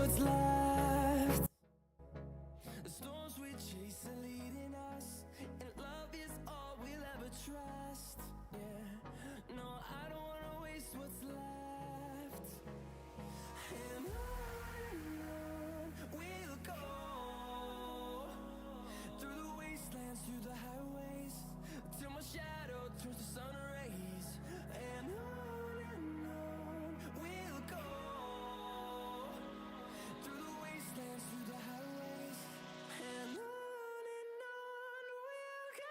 what's left. The storms we chase are leading us, and love is all we'll ever trust. Yeah, no, I don't wanna waste what's left. And on we'll go, through the wastelands, through the highways, till my shadow turns to sun rays. And on we'll go, through the wastelands, through the highways, and on we'll go.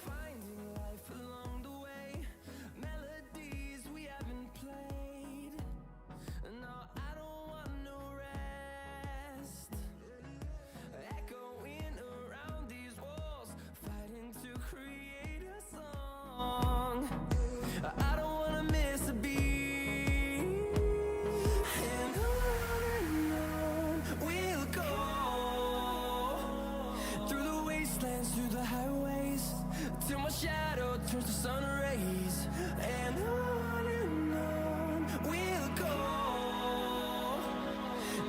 Finding life along the way, melodies we haven't played. No, I don't want no rest. Echoing around these walls, fighting to create a song. I don't wanna miss a beat. And on we'll go, through the wastelands, through the highways, till my shadow turns to sun rays. And on we'll go,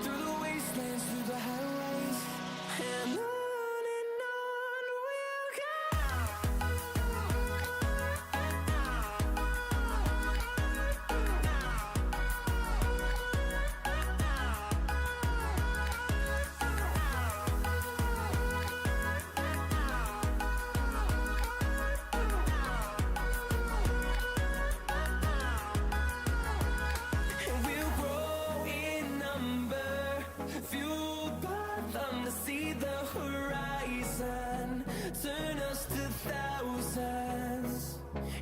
through the wastelands, through the highways, and on we'll go. And we'll grow in number, fueled by them to see the horizon, turn us to thousands.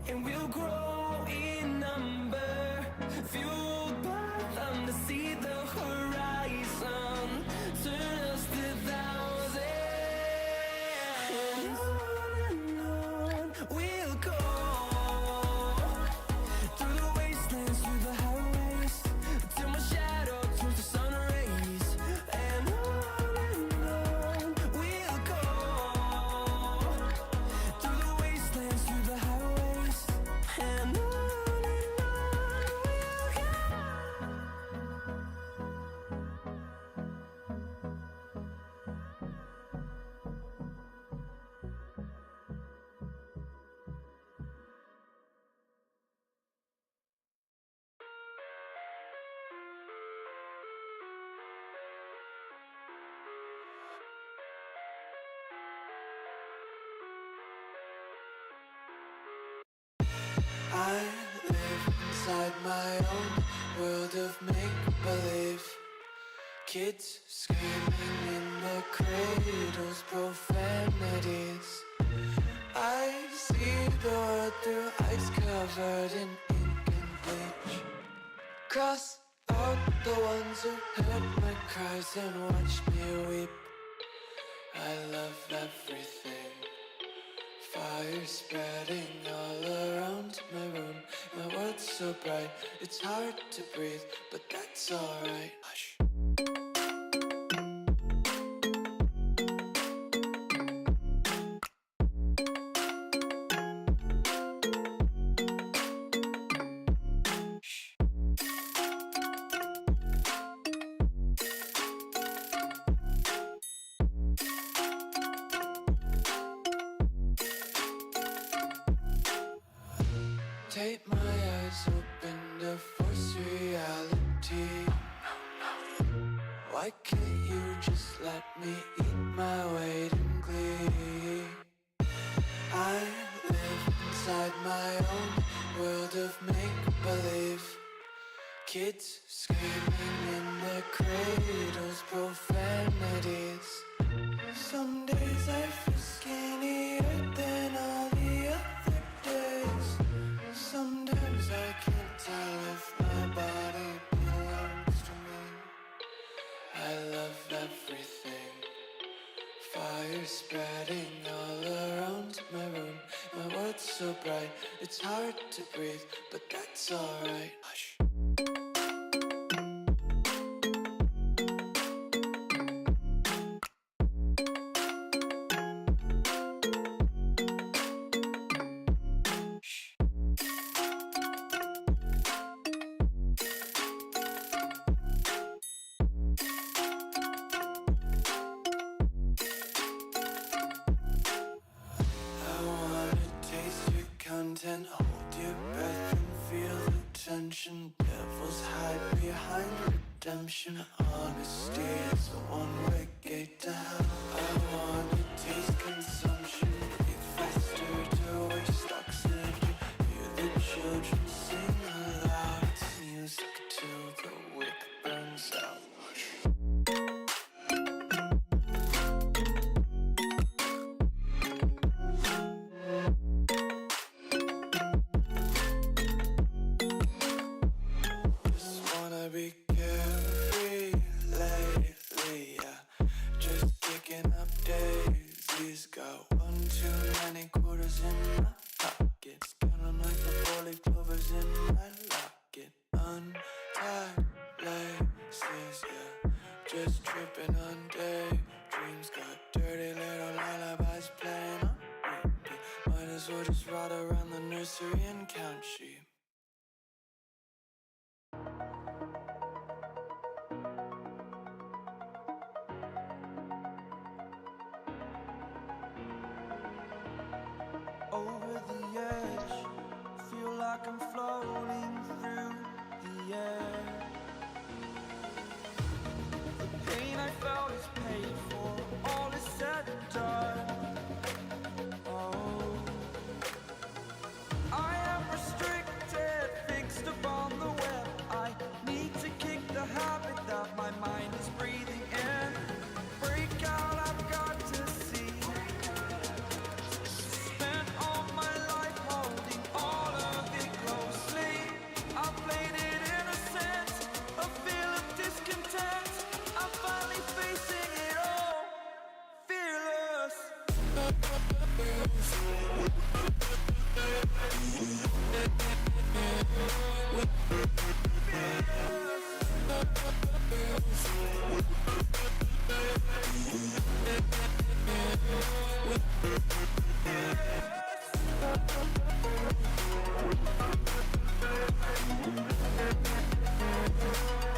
And we'll grow in number, fueled by them to see the horizon, turn us to thousands. And on we'll go, through the wastelands, through the highways, till my shadow turns to sun rays. And on we'll go, through the wastelands, through the highways, and on we'll go. I live inside my own world of make-believe. Kids screaming in their cradles, profanities. I see the world through ice covered in ink and bleach. Cross out the ones who heard my cries and watched me weep. I love everything. Fire spreading all around my room. My world's so bright, it's hard to breathe, but that's alright. Hush. Tape my eyes open to force reality. Why can't you just let me eat my weight in glee? I live inside my own world of make-believe. Kids screaming in their cradles, profanities. Some days I feel skinnier than all the other days. Sometimes I can't tell if my body belongs to me. I love everything. it's hard to breathe, but that's alright. Hush. Content, hold your breath and feel the tension. Devils hide behind redemption. Honesty is a one-way gate to hell. I wanna taste consumption. Breathe faster to waste oxygen. Hear the children sing aloud. It's music till the wick burns out. Be carefree lately, yeah. Just picking up daisies. Got one too many quarters in my pockets. Counting like the four-leaf clovers in my locket. Untied laces, yeah. Just tripping on daydreams. Got dirty little lullabies playing on repeat. Might as well just ride around the nursery and count sheep. Over the edge, feel like I'm floating through the air. The pain I felt is paid for, all is said and done. Oh, I am restricted, fixed upon the web. I need to kick the habit that my mind is breathing in. Break out, I've got to see.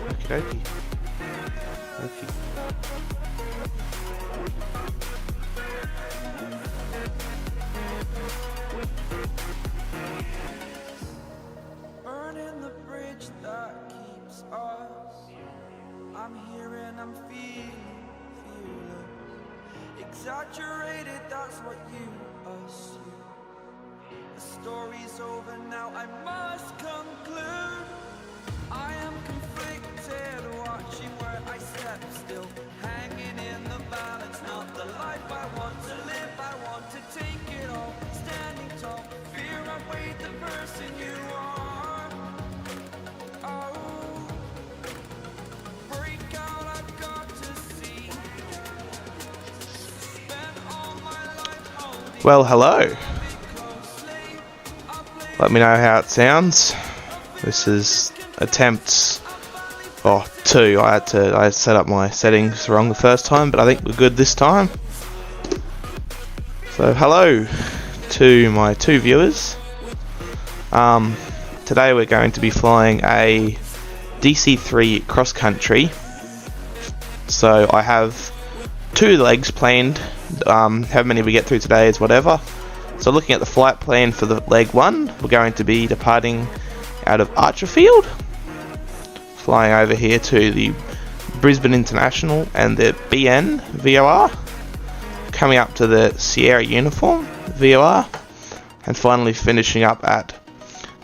Okey-dokey. Okay. Burning the bridge that keeps us. I'm here and I'm feeling fearless. Exaggerated, that's what you assume. The story's over now, I must conclude. I am conflicted, watching where I step still, hanging in the balance, not the life I want to live. I want to take it all, standing tall, fear I weighed the person you are. Oh, break out, I've got to see. Spend all my life holding. Well, hello. Let me know how it sounds. This is attempt 2. I set up my settings wrong the first time, but I think we're good this time. So hello to my 2 viewers. Today we're going to be flying a Dc3 Cross country. So I have 2 legs planned. How many we get through today is whatever. So looking at the flight plan for the leg 1, we're going to be departing out of Archerfield, flying over here to the Brisbane International and the BN VOR, coming up to the Sierra Uniform VOR, and finally finishing up at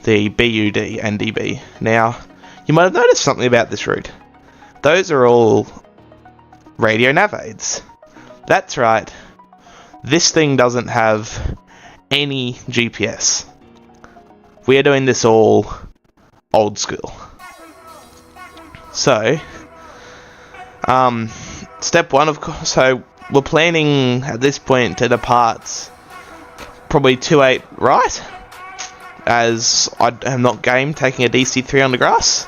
the BUD NDB. Now, you might have noticed something about this route. Those are all radio nav aids. That's right, this thing doesn't have any GPS. We are doing this all old school. So, step 1, of course, so we're planning at this point to depart probably 28 right, as I am not game taking a DC3 on the grass.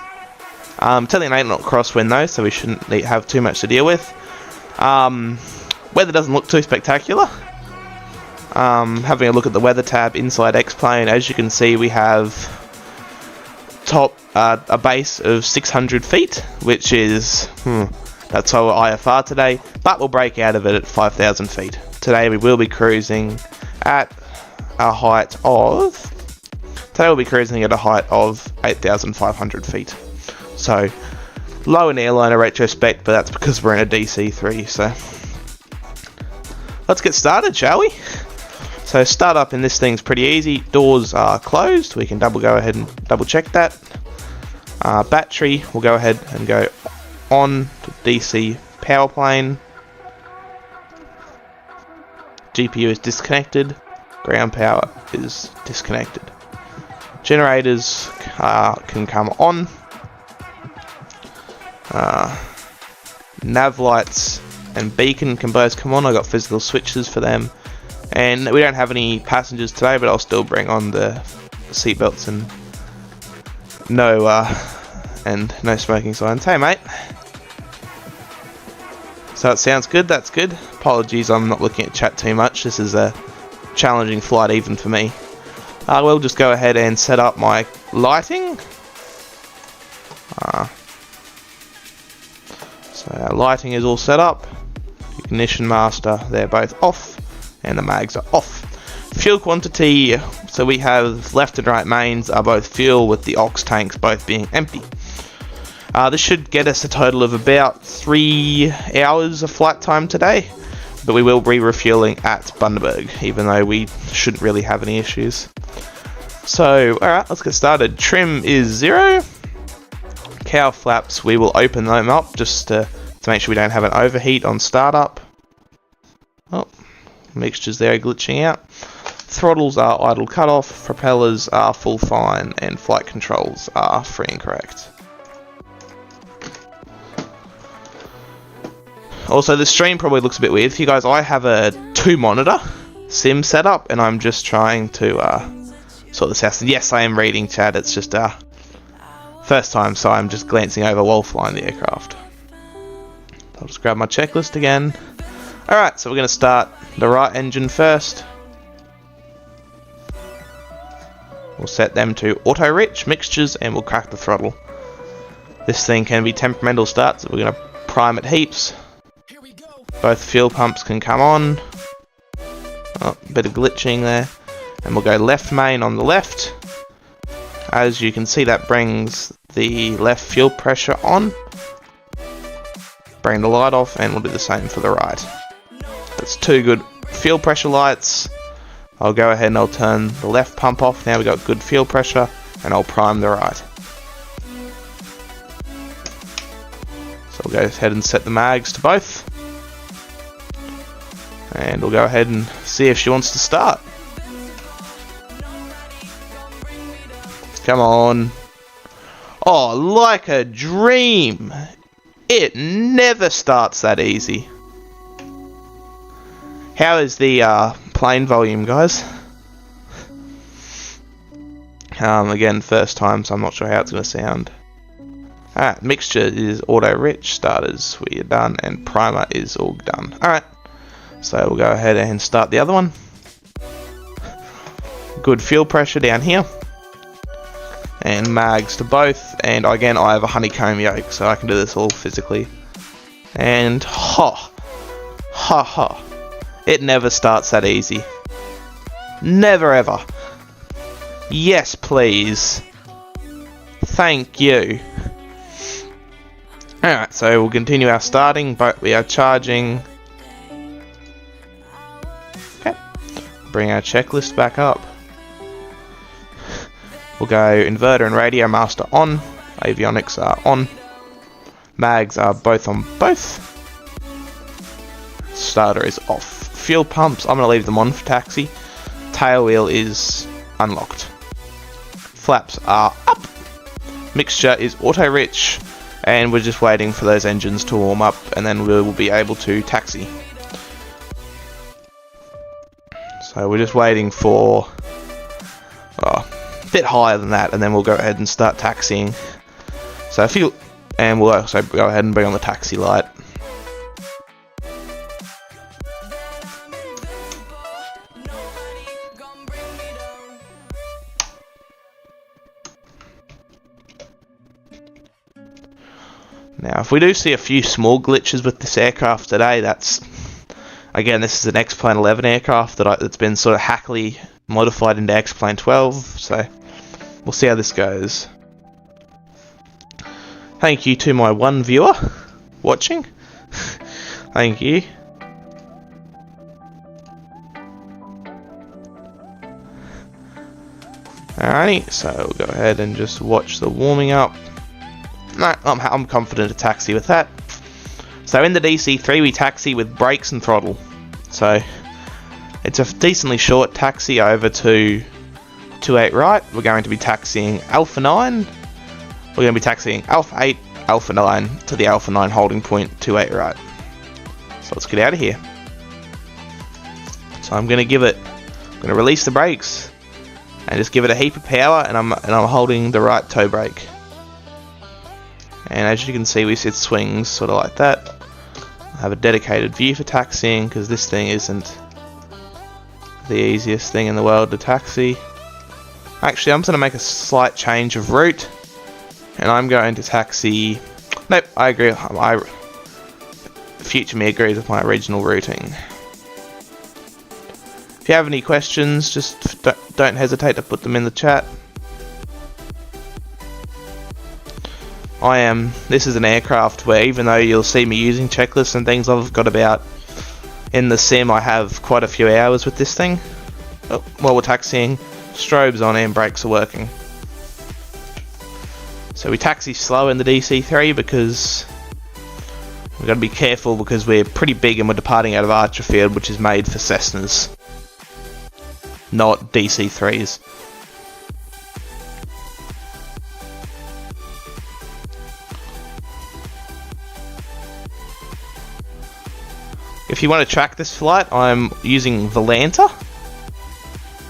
Telling an 8-knot crosswind though, so we shouldn't have too much to deal with. Weather doesn't look too spectacular. Having a look at the weather tab inside X-Plane, as you can see we have a base of 600 feet, which is, that's our IFR today, but we'll break out of it at 5,000 feet. Today we will be cruising at a height of 8,500 feet. So, low in airliner retrospect, but that's because we're in a DC3, so. Let's get started, shall we? So start up in this thing's pretty easy. Doors are closed. We can go ahead and double check that. Battery, we'll go ahead and go on to DC power plane. GPU is disconnected. Ground power is disconnected. Generators can come on. Nav lights and beacon can both come on. I got physical switches for them. And we don't have any passengers today, but I'll still bring on the seatbelts and no smoking signs. Hey mate. So it sounds good, that's good. Apologies, I'm not looking at chat too much. This is a challenging flight even for me. I will just go ahead and set up my lighting. So our lighting is all set up. Ignition master, they're both off. And the mags are off. Fuel quantity, so we have left and right mains are both fuel with the aux tanks both being empty. This should get us a total of about 3 hours of flight time today, but we will be refueling at Bundaberg, even though we shouldn't really have any issues. So, alright, let's get started. Trim is 0. Cowl flaps, we will open them up just to make sure we don't have an overheat on startup. Oh. Mixtures there glitching out. Throttles are idle cutoff, propellers are full fine, and flight controls are free and correct. Also, the stream probably looks a bit weird for you guys. I have a 2-monitor sim setup, and I'm just trying to sort this out. Yes, I am reading chat. It's just first time, so I'm just glancing over while flying the aircraft. I'll just grab my checklist again. Alright, so we're going to start the right engine first. We'll set them to auto rich mixtures and we'll crack the throttle. This thing can be temperamental start, so we're going to prime it heaps. Both fuel pumps can come on. Oh, a bit of glitching there. And we'll go left main on the left. As you can see, that brings the left fuel pressure on. Bring the light off and we'll do the same for the right. That's 2 good fuel pressure lights. I'll go ahead and I'll turn the left pump off. Now we've got good fuel pressure and I'll prime the right. So we'll go ahead and set the mags to both. And we'll go ahead and see if she wants to start. Come on. Oh, like a dream. It never starts that easy. How is the plane volume, guys? Again, first time, so I'm not sure how it's going to sound. Alright, mixture is auto rich, starters we are done, and primer is all done. Alright, so we'll go ahead and start the other one. Good fuel pressure down here. And mags to both, and again I have a honeycomb yoke, so I can do this all physically. And it never starts that easy. Never ever. Yes, please. Thank you. Alright, so we'll continue our starting, but we are charging. Okay. Bring our checklist back up. We'll go inverter and radio master on. Avionics are on. Mags are both on both. Starter is off. Fuel pumps, I'm going to leave them on for taxi. Tail wheel is unlocked. Flaps are up. Mixture is auto rich. And we're just waiting for those engines to warm up. And then we will be able to taxi. So we're just waiting for bit higher than that, and then we'll go ahead and start taxiing. So and we'll also go ahead and bring on the taxi light. Now, if we do see a few small glitches with this aircraft today, again, this is an X-Plane 11 aircraft that's been sort of hackily modified into X-Plane 12, so we'll see how this goes. Thank you to my one viewer watching. Thank you. Alrighty, so we'll go ahead and just watch the warming up. No, I'm confident to taxi with that. So in the DC3 we taxi with brakes and throttle. So it's a decently short taxi over to 28 right. We're going to be taxiing Alpha 9. We're going to be taxiing Alpha 8, Alpha 9 to the Alpha 9 holding point 28 right. So let's get out of here. So I'm going to release the brakes and just give it a heap of power, and I'm holding the right toe brake. And as you can see, we set swings sort of like that. I have a dedicated view for taxiing because this thing isn't the easiest thing in the world to taxi. Actually, I'm just going to make a slight change of route, and I'm going to taxi. Nope, I agree. Future me agrees with my original routing. If you have any questions, just don't hesitate to put them in the chat. This is an aircraft where, even though you'll see me using checklists and things, I've got about, in the sim I have quite a few hours with this thing. Oh, while we're taxiing, strobes on and brakes are working. So we taxi slow in the DC3 because we've got to be careful because we're pretty big and we're departing out of Archer Field, which is made for Cessnas, not DC3s. If you want to track this flight, I'm using Volanta,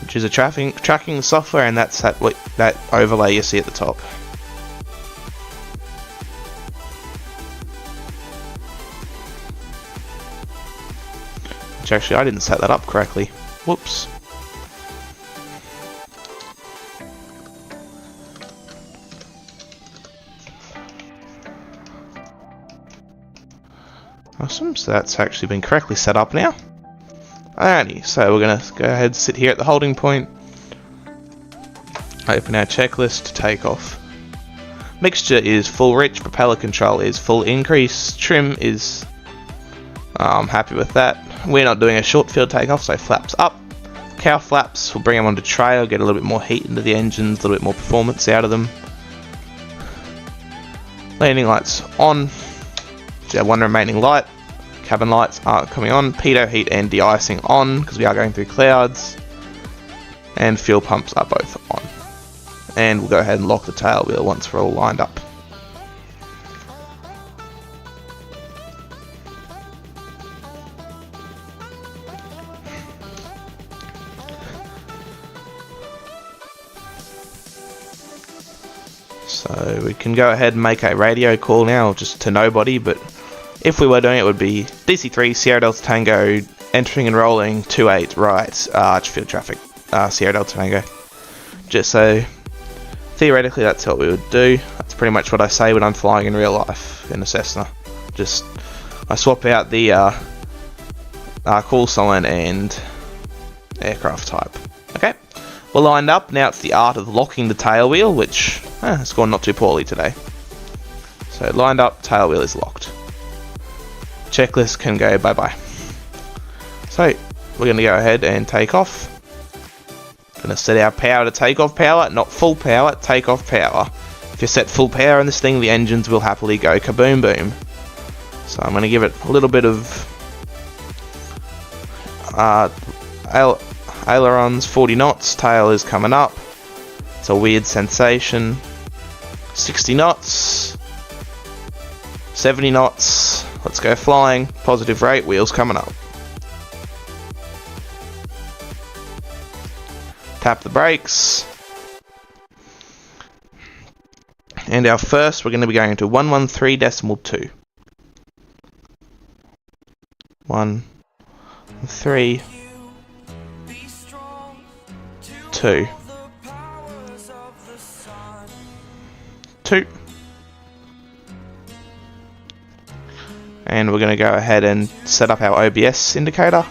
which is a tracking software, and that's that overlay you see at the top. Which actually, I didn't set that up correctly. Whoops. Awesome, so that's actually been correctly set up now. Alrighty, so we're going to go ahead and sit here at the holding point. Open our checklist to take off. Mixture is full rich, propeller control is full increase, trim is... I'm happy with that. We're not doing a short field takeoff, so flaps up. Cow flaps, we'll bring them onto trail, get a little bit more heat into the engines, a little bit more performance out of them. Landing lights on. One remaining light. Cabin lights are coming on. Pitot heat and de-icing on because we are going through clouds. And fuel pumps are both on. And we'll go ahead and lock the tail wheel once we're all lined up. So we can go ahead and make a radio call now, just to nobody, but if we were doing it, it would be DC3 Sierra Delta Tango entering and rolling 28 right, Archfield traffic, Sierra Delta Tango. Just so theoretically that's what we would do. That's pretty much what I say when I'm flying in real life in a Cessna. Just I swap out the call sign and aircraft type. Okay, we're lined up. Now it's the art of locking the tail wheel, which has gone not too poorly today. So lined up, tail wheel is locked. Checklist can go bye-bye. So we're going to go ahead and take off. Going to set our power to takeoff power, not full power, takeoff power. If you set full power in this thing, the engines will happily go kaboom boom. So I'm going to give it a little bit of ailerons, 40 knots, tail is coming up. It's a weird sensation. 60 knots, 70 knots, let's go flying, positive rate, wheels coming up. Tap the brakes, And our first, we're going to be going to 113.2. 1, 3, 2, 2. And we're going to go ahead and set up our OBS indicator.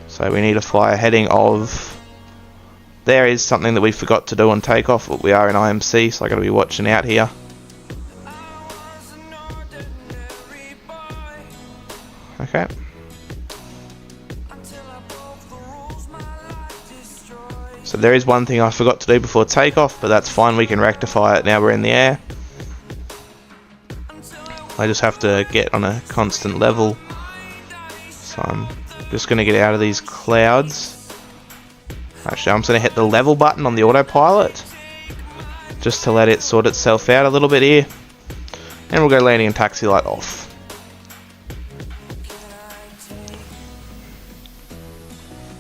So we need to fly a heading of... There is something that we forgot to do on takeoff, but we are in IMC, so I got to be watching out here. Okay. So there is one thing I forgot to do before takeoff, but that's fine, we can rectify it now we're in the air. I just have to get on a constant level. So I'm just going to get out of these clouds. Actually, I'm just going to hit the level button on the autopilot, just to let it sort itself out a little bit here. And we'll go landing and taxi light off.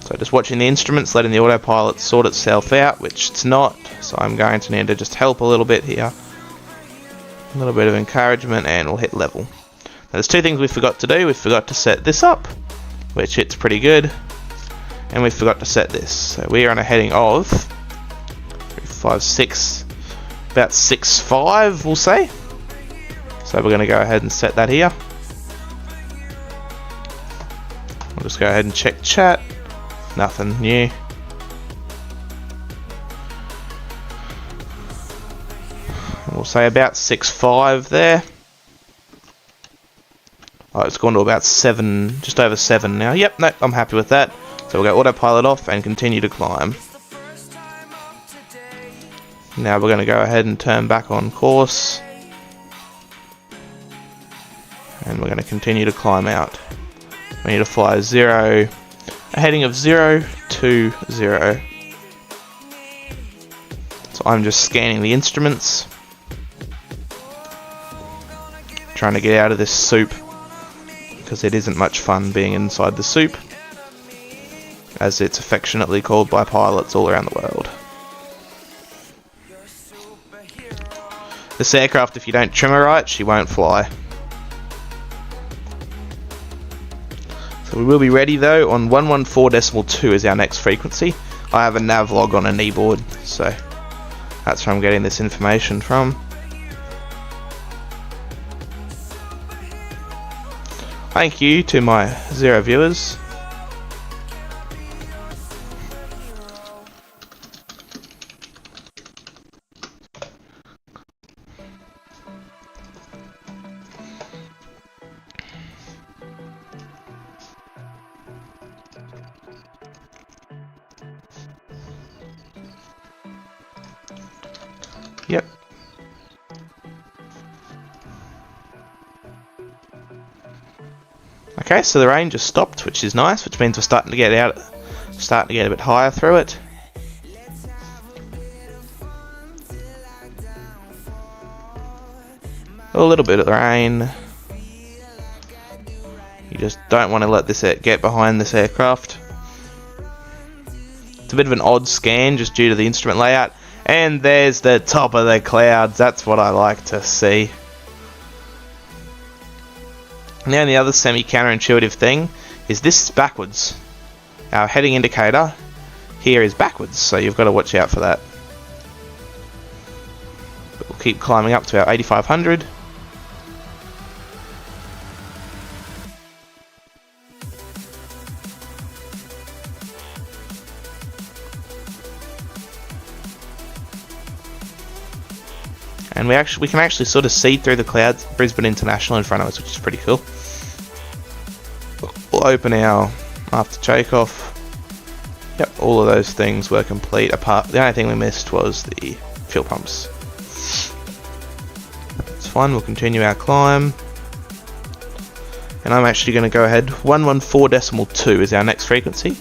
So just watching the instruments, letting the autopilot sort itself out, which it's not. So I'm going to need to just help a little bit here. A little bit of encouragement, and we'll hit level. Now there's two things we forgot to do. We forgot to set this up, which it's pretty good. And we forgot to set this. So we are on a heading of 356, about 65 we'll say. So we're going to go ahead and set that here. We'll just go ahead and check chat. Nothing new. We'll say about 6.5 there. Oh, it's gone to about 7, just over 7 now. Yep, no, I'm happy with that. So we'll go autopilot off and continue to climb. Now we're going to go ahead and turn back on course. And we're going to continue to climb out. We need to fly a heading of 0, 2, 0. So I'm just scanning the instruments. Trying to get out of this soup, because it isn't much fun being inside the soup, as it's affectionately called by pilots all around the world. This aircraft, if you don't trim her right, she won't fly. So we will be ready though on 114.2 is our next frequency. I have a nav log on a kneeboard, so that's where I'm getting this information from. Thank you to my 0 viewers. Yep. Okay, so the rain just stopped, which is nice, which means we're starting to get a bit higher through it. A little bit of the rain. You just don't want to let this get behind this aircraft. It's a bit of an odd scan just due to the instrument layout. And there's the top of the clouds. That's what I like to see. Now the other semi-counterintuitive thing is this is backwards. Our heading indicator here is backwards, so you've got to watch out for that. But we'll keep climbing up to our 8500. And we can actually sort of see through the clouds Brisbane International in front of us, which is pretty cool. We'll open our after takeoff. Yep, all of those things were complete. Apart, the only thing we missed was the fuel pumps. It's fine. We'll continue our climb. And I'm actually going to go ahead. 114.2 is our next frequency.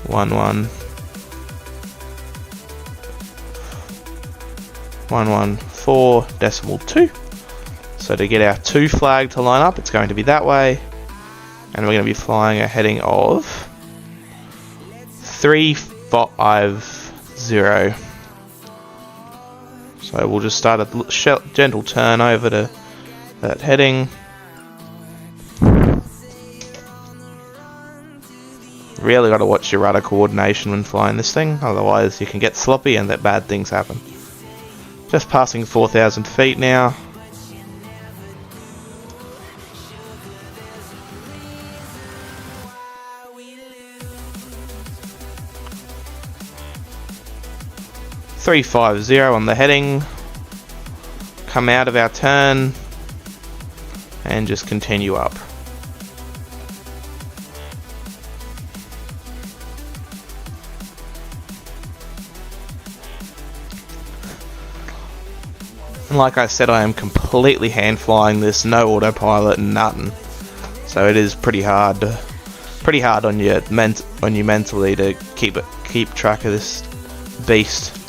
114.2. So to get our 2 flag to line up, it's going to be that way. And we're going to be flying a heading of spot I've 0. So we'll just start a gentle turn over to that heading. Really got to watch your rudder coordination when flying this thing, otherwise you can get sloppy and that bad things happen. Just passing 4,000 feet now. .350 on the heading. Come out of our turn and just continue up. And like I said, I am completely hand flying this, no autopilot and nothing. So it is pretty hard on you mentally to keep track of this beast.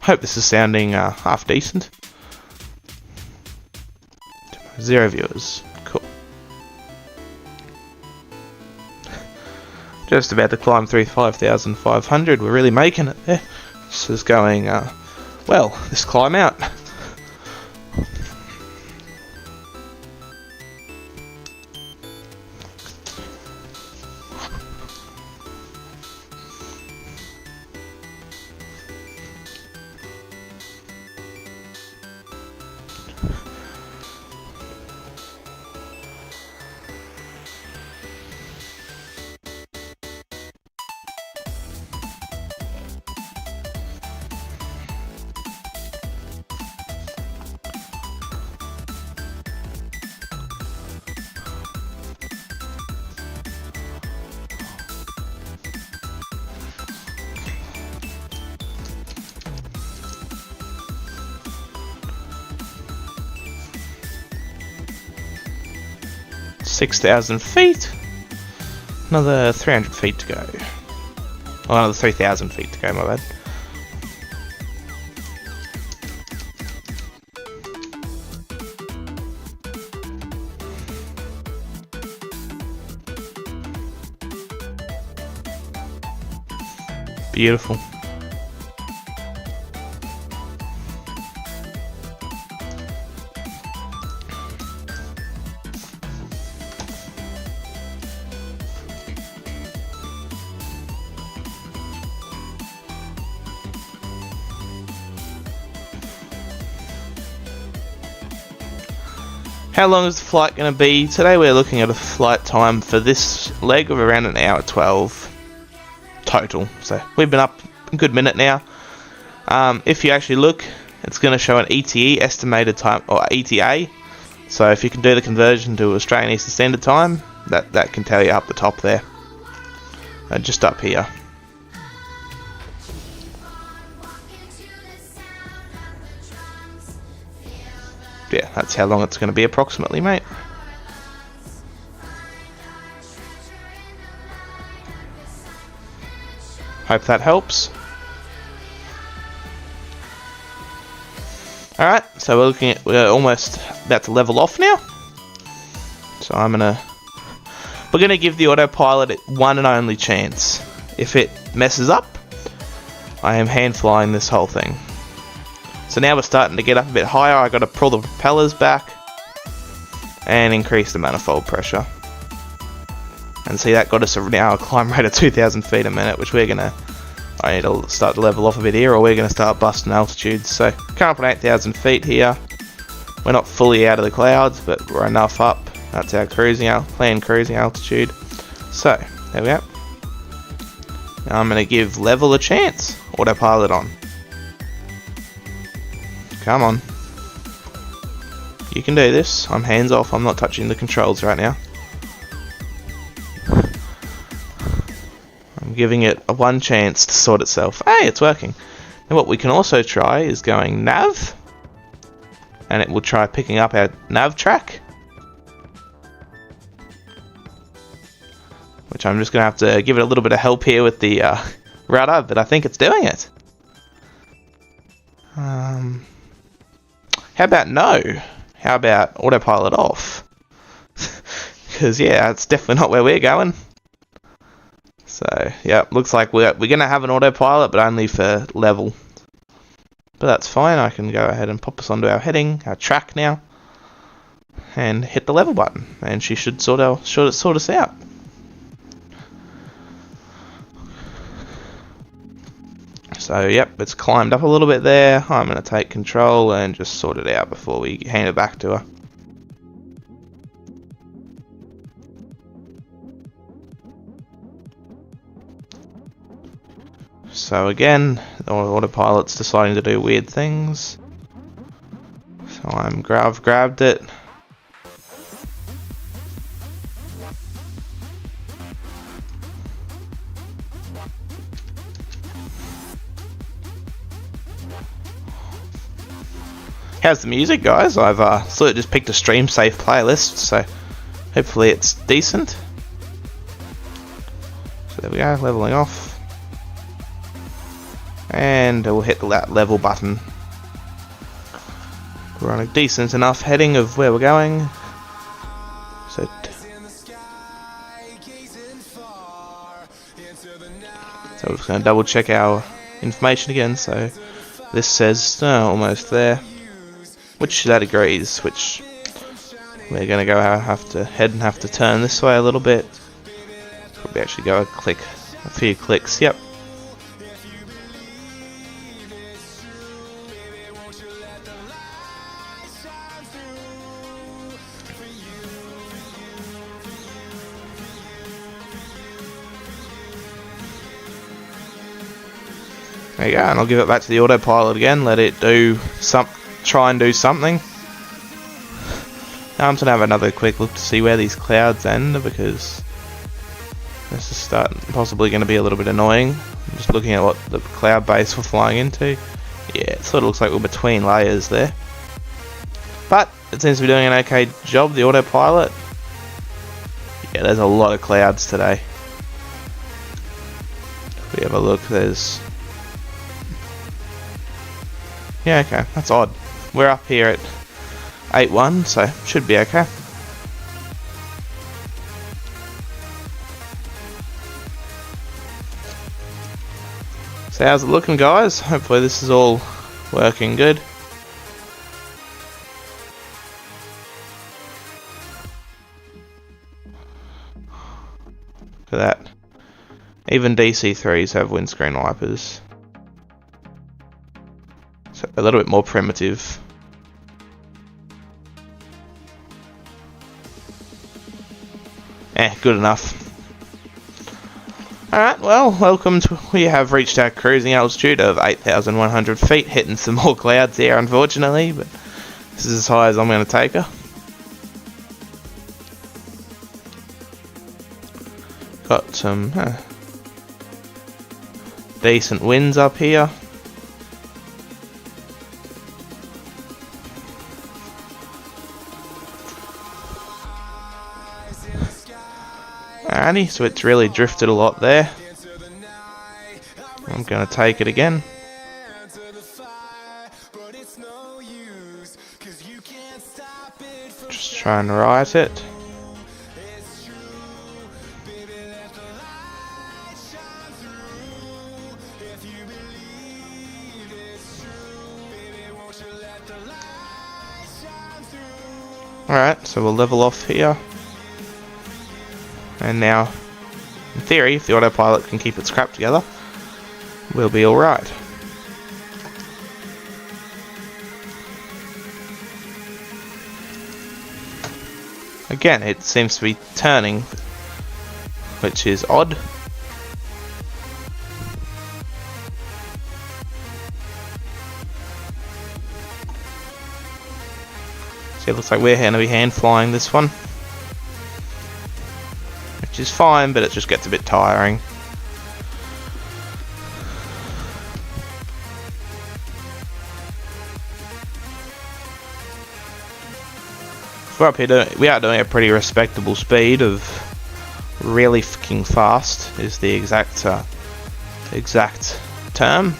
Hope this is sounding half decent. 0 viewers. Cool. Just about to climb through 5,500. We're really making it there. This is going well, this climb out. .6,000 feet. Another 300 feet to go. Oh, another 3,000 feet to go, my bad. Beautiful. How long is the flight going to be? Today we're looking at a flight time for this leg of around 1 hour 12 total. So we've been up a good minute now. If you actually look, it's going to show an ETE, estimated time, or ETA. So if you can do the conversion to Australian Eastern Standard Time, that can tell you up the top there. Just up here. Yeah, that's how long it's going to be approximately, mate. Hope that helps. Alright, so we're almost about to level off now. So we're gonna give the autopilot one and only chance. If it messes up, I am hand flying this whole thing. So now we're starting to get up a bit higher. I got to pull the propellers back and increase the manifold pressure. And see, that got us now a climb rate of 2,000 feet a minute, which I need to start to level off a bit here, or we're going to start busting altitudes. So coming up on 8,000 feet here. We're not fully out of the clouds, but we're enough up. That's our planned cruising altitude. So there we go. Now I'm going to give level a chance. Autopilot on. Come on. You can do this. I'm hands off. I'm not touching the controls right now. I'm giving it a one chance to sort itself. Hey, it's working. Now what we can also try is going nav. and it will try picking up our nav track, which I'm just going to have to give it a little bit of help here with the rudder, but I think it's doing it. How about no? How about autopilot off? Because yeah, it's definitely not where we're going. So yeah, looks like we're going to have an autopilot, but only for level. But that's fine. I can go ahead and pop us onto our heading, our track now, and hit the level button, and she should sort us out. So yep, it's climbed up a little bit there. I'm going to take control and just sort it out before we hand it back to her. So again, the autopilot's deciding to do weird things. So I've grabbed it. How's the music, guys? I've sort of just picked a stream safe playlist, so hopefully it's decent. So there we go, leveling off. And we'll hit that level button. We're on a decent enough heading of where we're going. So we're just going to double check our information again. So this says almost there, which that agrees. Which we're going to go have to turn this way a little bit. Probably actually go a few clicks. Yep. There you go, and I'll give it back to the autopilot again, let it try and do something. Now I'm going to have another quick look to see where these clouds end, because this is possibly going to be a little bit annoying. I'm just looking at what the cloud base we're flying into. Yeah, it sort of looks like we're between layers there. But it seems to be doing an okay job, the autopilot. Yeah, there's a lot of clouds today. If we have a look, there's... Yeah, okay, that's odd. We're up here at 8.1, so should be okay. So how's it looking, guys? Hopefully this is all working good. Look at that. Even DC3s have windscreen wipers. So a little bit more primitive. Good enough. Alright, well, we have reached our cruising altitude of 8,100 feet, hitting some more clouds here, unfortunately, but this is as high as I'm going to take her. Got some decent winds up here. Alrighty, so it's really drifted a lot there. I'm going to take it again. Just try and right it. Alright, so we'll level off here. And now, in theory, if the autopilot can keep its crap together, we'll be alright. Again, it seems to be turning, which is odd. So it looks like we're going to be hand flying this one. Which is fine, but it just gets a bit tiring. We're up here we are doing a pretty respectable speed of really fucking fast is the exact term.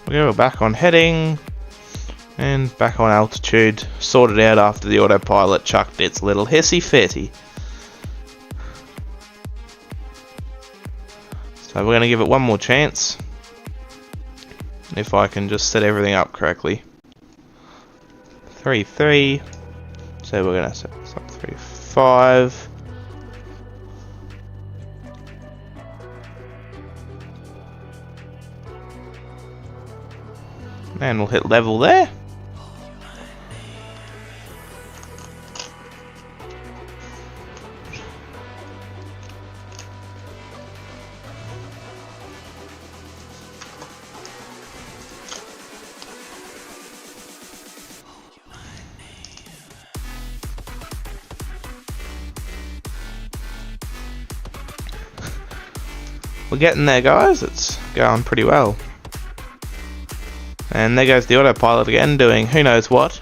We're back on heading and back on altitude, sorted out after the autopilot chucked its little hissy fitty. So we're going to give it one more chance, if I can just set everything up correctly. 3-3, so we're going to set this up 3-5. And we'll hit level there. We're getting there, guys. It's going pretty well. And there goes the autopilot again, doing who knows what.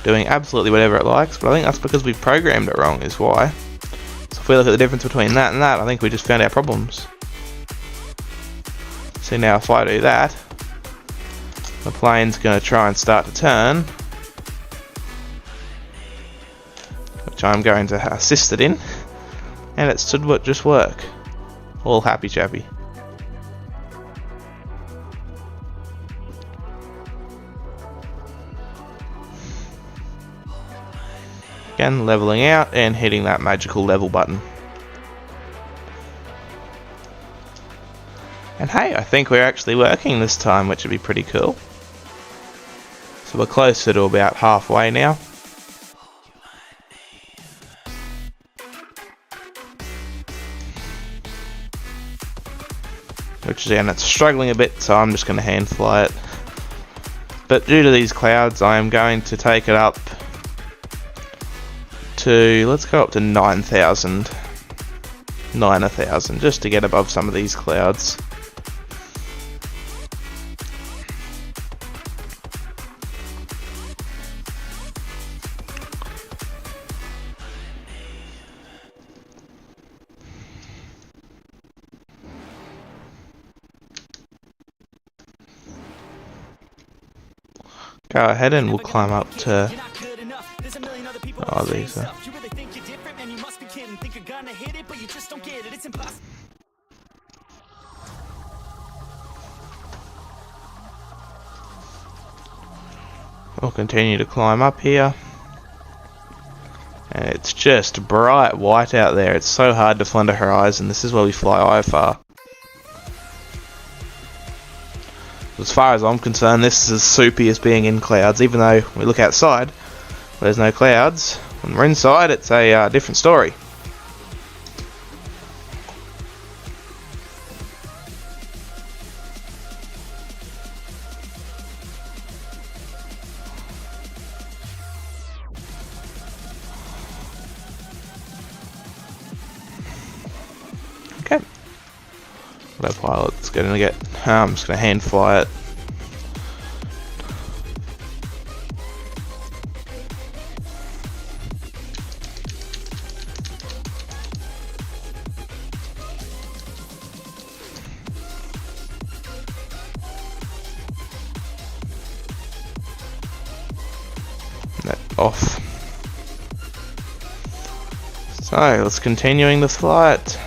Doing absolutely whatever it likes, but I think that's because we programmed it wrong is why. So if we look at the difference between that and that, I think we just found our problems. See, now if I do that, the plane's going to try and start to turn, which I'm going to assist it in, and it should just work. All happy chappy. Again, leveling out and hitting that magical level button. And hey, I think we're actually working this time, which would be pretty cool. So we're closer to about halfway now. Which again, it's struggling a bit, so I'm just going to hand fly it. But due to these clouds, I am going to take it up to, let's go up to 9,000, just to get above some of these clouds. Go ahead and we'll climb up to, oh, these are, we'll continue to climb up here, and it's just bright white out there. It's so hard to find a horizon. This is where we fly IFR. As far as I'm concerned, this is as soupy as being in clouds, even though we look outside, there's no clouds. When we're inside, it's a different story. Okay. Autopilot's going to get, I'm just going to hand fly it. That off. So let's continuing the flight.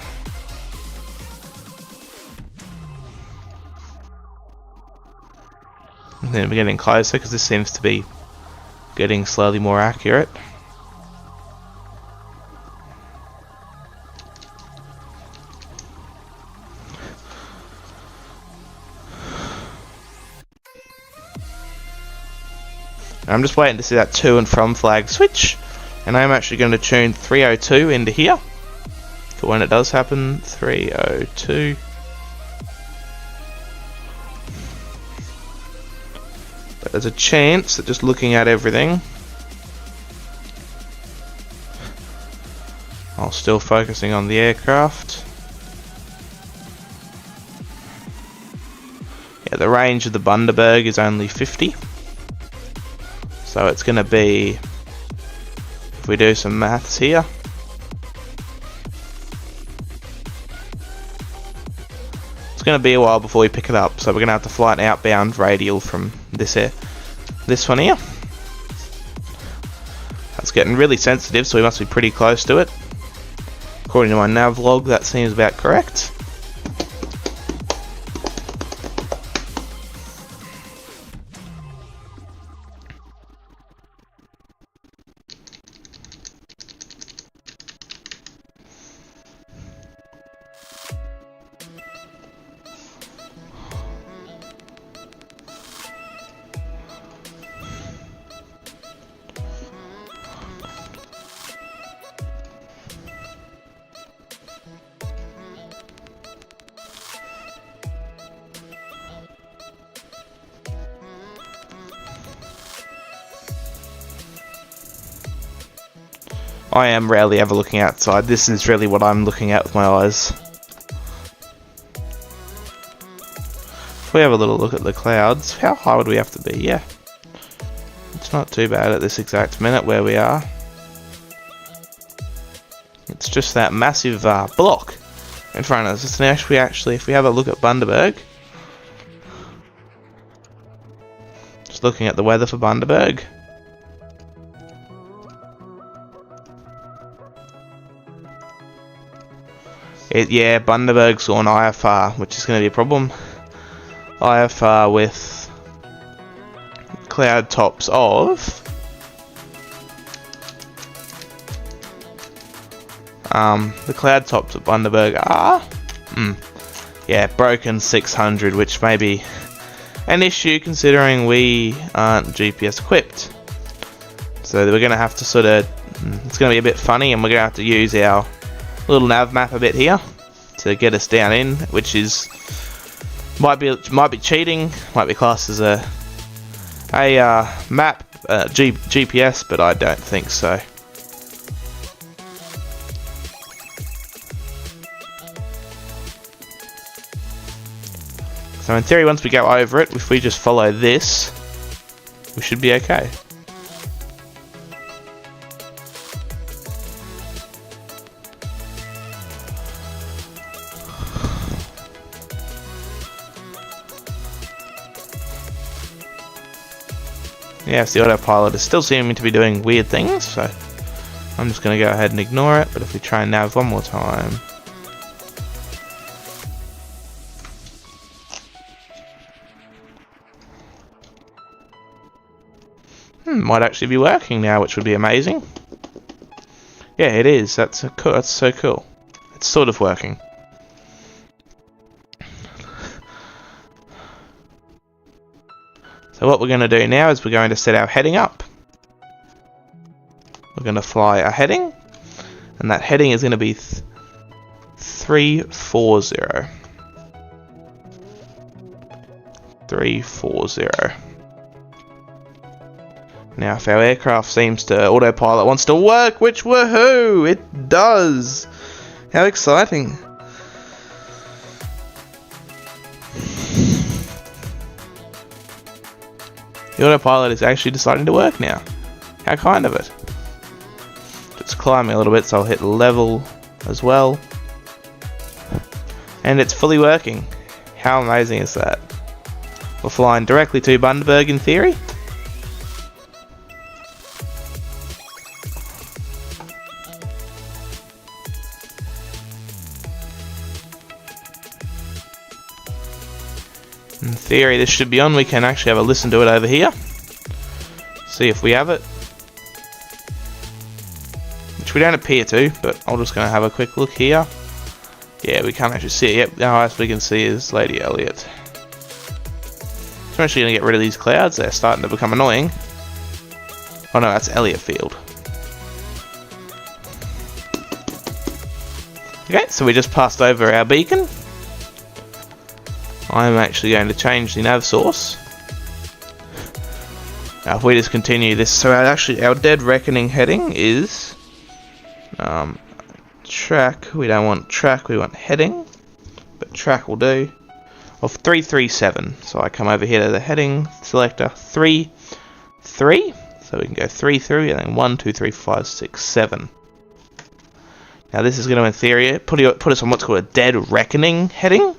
And then we're getting closer because this seems to be getting slowly more accurate. I'm just waiting to see that to and from flag switch, and I'm actually going to tune 302 into here for when it does happen. 302. there's a chance that just looking at everything, while still focusing on the aircraft. Yeah, the range of the Bundaberg is only 50. So it's going to be, if we do some maths here, it's going to be a while before we pick it up. So we're going to have to fly an outbound radial from this one here. That's getting really sensitive, so we must be pretty close to it. According to my nav log, that seems about correct. I am rarely ever looking outside. This is really what I'm looking at with my eyes. If we have a little look at the clouds, how high would we have to be? Yeah. It's not too bad at this exact minute where we are. It's just that massive block in front of us. And actually, if we have a look at Bundaberg, just looking at the weather for Bundaberg, yeah, Bundaberg's on IFR, which is going to be a problem. IFR with cloud tops of the cloud tops at Bundaberg are yeah, broken 600, which may be an issue considering we aren't GPS equipped. So we're going to have to sort of, it's going to be a bit funny, and we're going to have to use our little nav map a bit here to get us down in, which is might be cheating, might be classed as a map GPS, but I don't think so. So in theory, once we go over it, if we just follow this, we should be okay. Yes, the autopilot is still seeming to be doing weird things, so I'm just going to go ahead and ignore it. But if we try and nav one more time, might actually be working now, which would be amazing. Yeah, it is. That's so cool. It's sort of working. So what we're going to do now is we're going to set our heading up. We're going to fly a heading, and that heading is going to be 340. 340. Now if our aircraft seems to, autopilot wants to work, which woohoo, it does! How exciting! The autopilot is actually deciding to work now. How kind of it. Just climbing a little bit, so I'll hit level as well. And it's fully working. How amazing is that? We're flying directly to Bundaberg in theory. In theory, this should be on. We can actually have a listen to it over here. See if we have it. Which we don't appear to, but I'm just going to have a quick look here. Yeah, we can't actually see it. Yep, the highest we can see is Lady Elliot. So I'm actually going to get rid of these clouds. They're starting to become annoying. Oh no, that's Elliot Field. Okay, so we just passed over our beacon. I'm actually going to change the nav source. Now if we just continue this, so our dead reckoning heading is track. We don't want track, we want heading, but track will do. Of 337. So I come over here to the heading selector 3 3. So we can go 3 through and then 1 2 3 5 6 7. Now this is going to, in theory, put us on what's called a dead reckoning heading,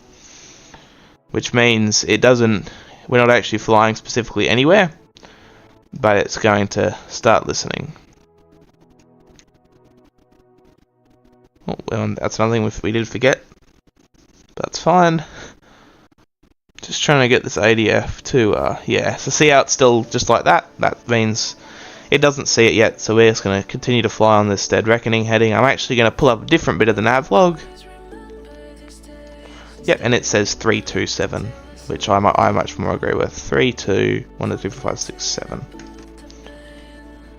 which means it doesn't. We're not actually flying specifically anywhere, but it's going to start listening. Oh, well, that's another thing we did forget. That's fine. Just trying to get this ADF to, yeah. So see how it's still just like that? That means it doesn't see it yet, so we're just going to continue to fly on this dead reckoning heading. I'm actually going to pull up a different bit of the nav log. Yep, and it says 327, which I much more agree with. 3 2 1 2 3 4 5 6 7.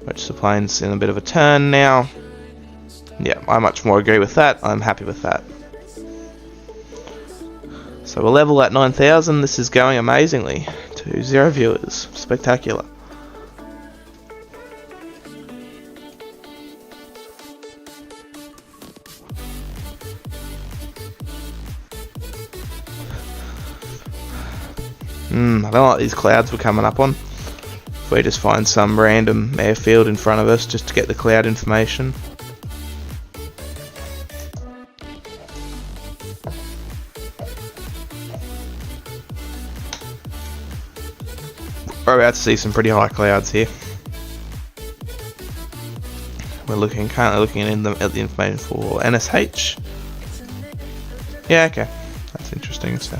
Which the plane's in a bit of a turn now. Yeah, I much more agree with that. I'm happy with that. So we're level at 9,000. This is going amazingly. To 0 viewers. Spectacular. I don't like these clouds we're coming up on. If we just find some random airfield in front of us just to get the cloud information. We're about to see some pretty high clouds here. We're currently looking at the information for NSH. Yeah, okay, that's interesting. So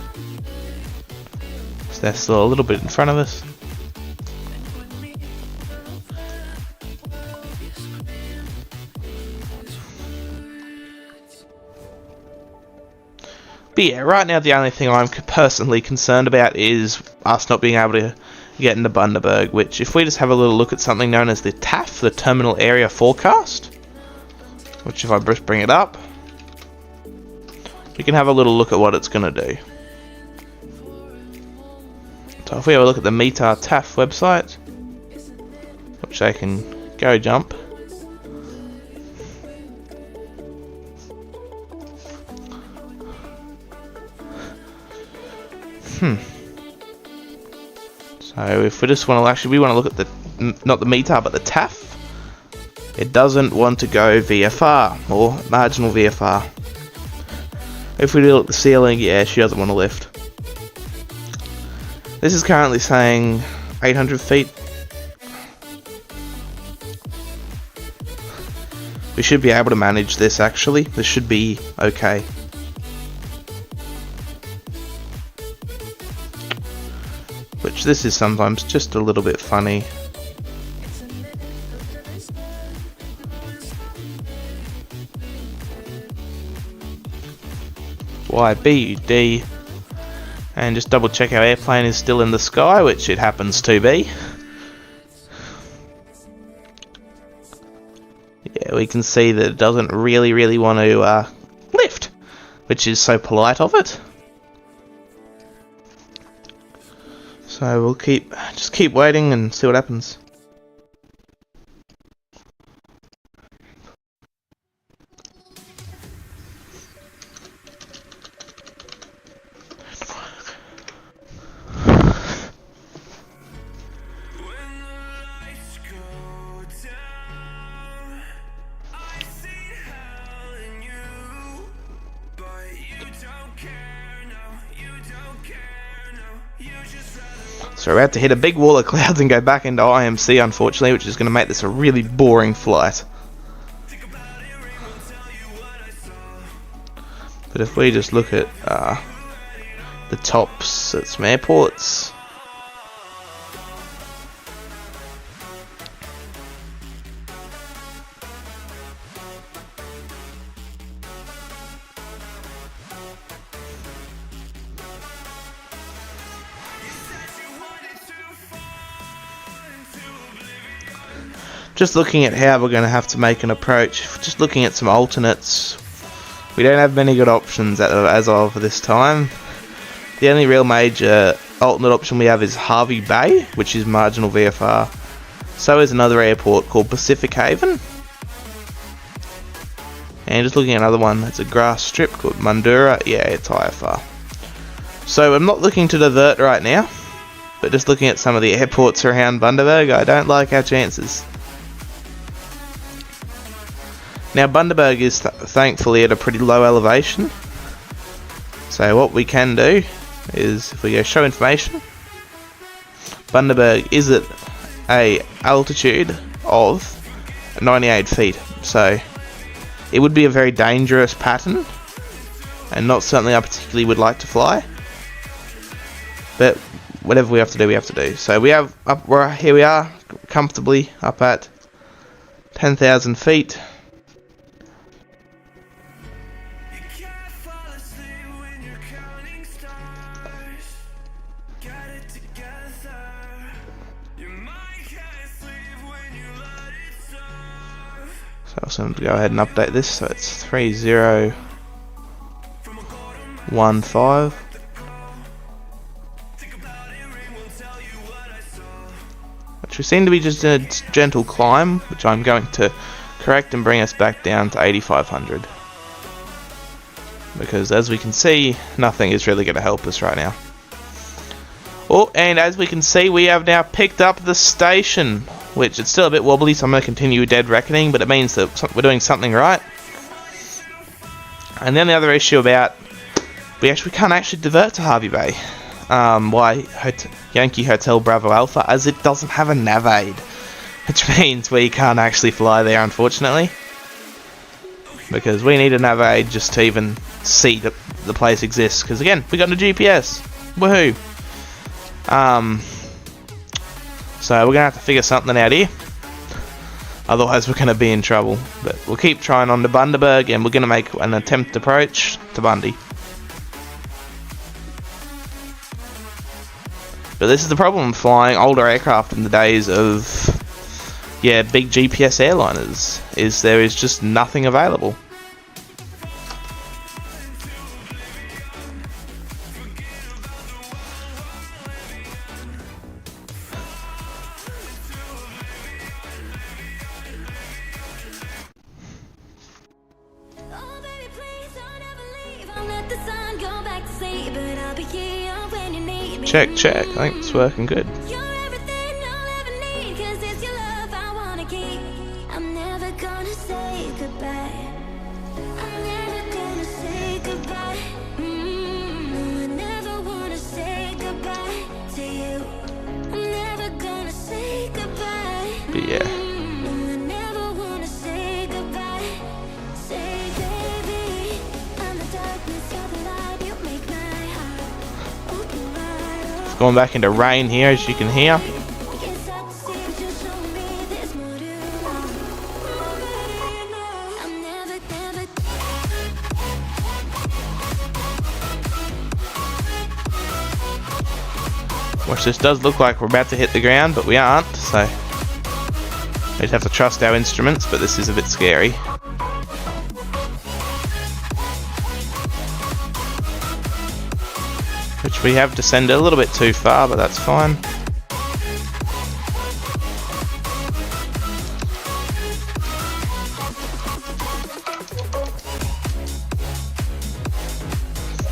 they're still a little bit in front of us. But yeah, right now the only thing I'm personally concerned about is us not being able to get into Bundaberg, which if we just have a little look at something known as the TAF, the Terminal Area Forecast, which if I just bring it up, we can have a little look at what it's going to do. So if we have a look at the METAR TAF website, which I can go jump, So if we just want to we want to look at the, not the METAR but the TAF, it doesn't want to go VFR or marginal VFR. If we look at the ceiling, yeah, she doesn't want to lift. This is currently saying 800 feet. We should be able to manage this actually. This should be okay. Which this is sometimes just a little bit funny. YBUD. And just double check our airplane is still in the sky, which it happens to be. Yeah, we can see that it doesn't really want to lift, which is so polite of it. So we'll just keep waiting and see what happens. So we're about to hit a big wall of clouds and go back into IMC, unfortunately, which is going to make this a really boring flight. But if we just look at the tops at some airports, just looking at how we're going to have to make an approach, just looking at some alternates, we don't have many good options as of this time. The only real major alternate option we have is Harvey Bay, which is marginal VFR. So is another airport called Pacific Haven. And just looking at another one, it's a grass strip called Mundura. Yeah, it's IFR. So I'm not looking to divert right now, but just looking at some of the airports around Bundaberg, I don't like our chances. Now Bundaberg is thankfully at a pretty low elevation. So what we can do is, if we go show information, Bundaberg is at a altitude of 98 feet. So it would be a very dangerous pattern and not something I particularly would like to fly. But whatever we have to do, we have to do. So we have here we are comfortably up at 10,000 feet. So I'm going to go ahead and update this, so it's 3015, which we seem to be just a gentle climb, which I'm going to correct and bring us back down to 8500, because as we can see, nothing is really going to help us right now. Oh, and as we can see, we have now picked up the station, which it's still a bit wobbly, so I'm going to continue Dead Reckoning, but it means that we're doing something right. And then the other issue about, we can't actually divert to Harvey Bay. Why? Yankee Hotel Bravo Alpha, as it doesn't have a nav aid, which means we can't actually fly there, unfortunately, because we need a nav aid just to even see that the place exists, because again, we got a GPS. Woohoo! So we're gonna have to figure something out here, otherwise we're gonna be in trouble. But we'll keep trying on to Bundaberg, and we're gonna make an attempt approach to Bundy. But this is the problem flying older aircraft in the days of big GPS airliners, is there is just nothing available. Check, I think it's working good. But yeah. Going back into rain here, as you can hear. Which this does look like we're about to hit the ground, but we aren't, so we just have to trust our instruments, but this is a bit scary. Which we have descended a little bit too far, but that's fine.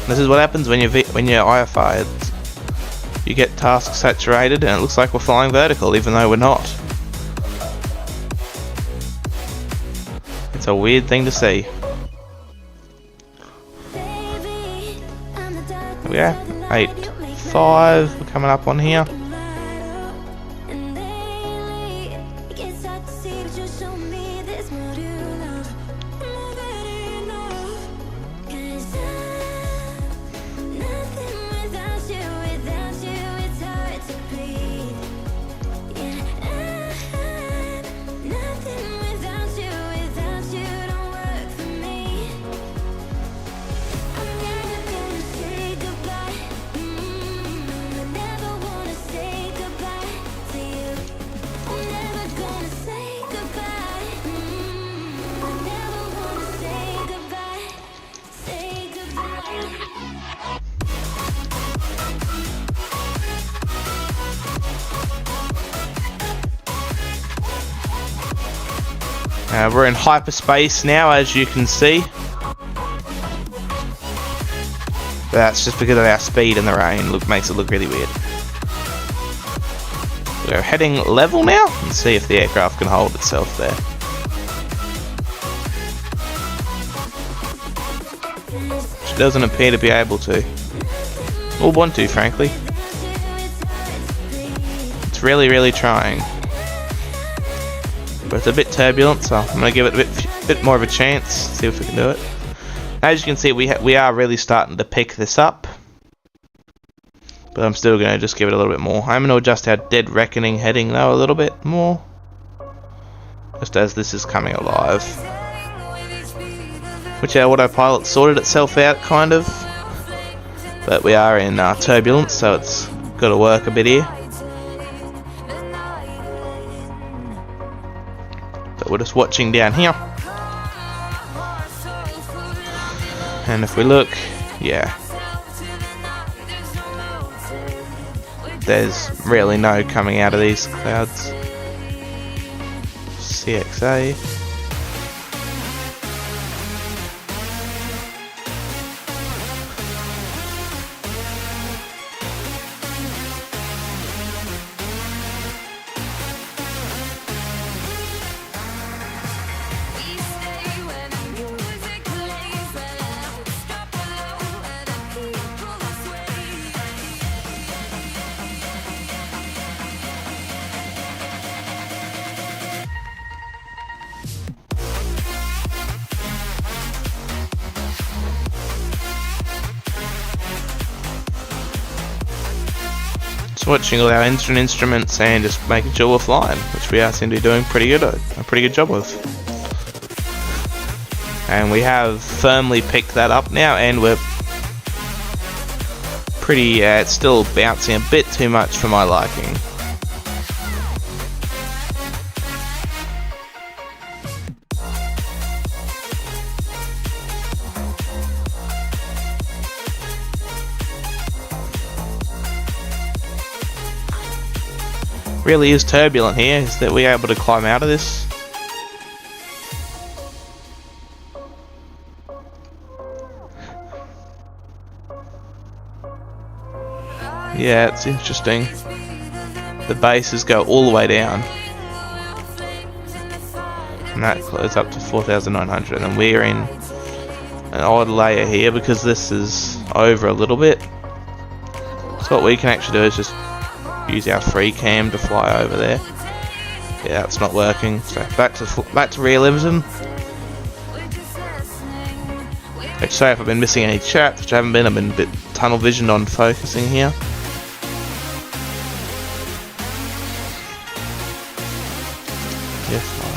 This is what happens when you're IFI. You get task saturated, and it looks like we're flying vertical, even though we're not. It's a weird thing to see. Yeah. 8.5, we're coming up on here. We're in hyperspace now, as you can see. That's just because of our speed in the rain. Makes it look really weird. We're heading level now and see if the aircraft can hold itself there. She doesn't appear to be able to. Or want to, frankly. It's really trying. But it's a bit turbulent, so I'm going to give it a bit more of a chance. See if we can do it. As you can see, we are really starting to pick this up. But I'm still going to just give it a little bit more. I'm going to adjust our Dead Reckoning heading though a little bit more. Just as this is coming alive. Which our autopilot sorted itself out, kind of. But we are in turbulence, so it's got to work a bit here. But we're just watching down here. And if we look, yeah. There's really no coming out of these clouds. CXA. Watching all our instruments and just making sure we're flying, which we seem to be doing a pretty good job with. And we have firmly picked that up now, and we're pretty. It's still bouncing a bit too much for my liking. Really is turbulent here. Is that we able to climb out of this? Yeah, it's interesting. The bases go all the way down, and that goes up to 4,900. And we're in an odd layer here because this is over a little bit. So what we can actually do is just use our free cam to fly over there. Yeah, that's not working. So back to realism. Sorry if I've been missing any chat, which I haven't been. I've been a bit tunnel visioned on focusing here. Yes, fine.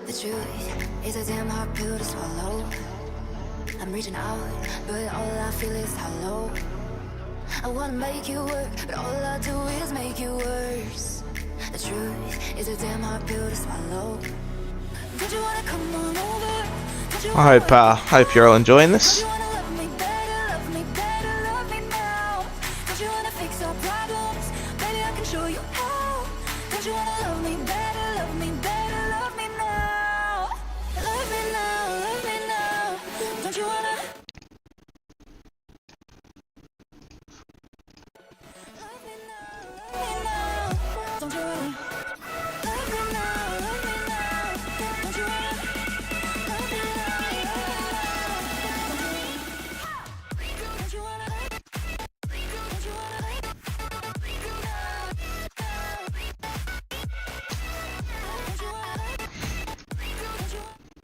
The truth is a damn hard pill to swallow. I'm reaching out, but all I feel is hollow. I wanna make you work, but all I do is make you worse. The truth is a damn hard pill to swallow. Don't you wanna come on over? I hope you're all enjoying this.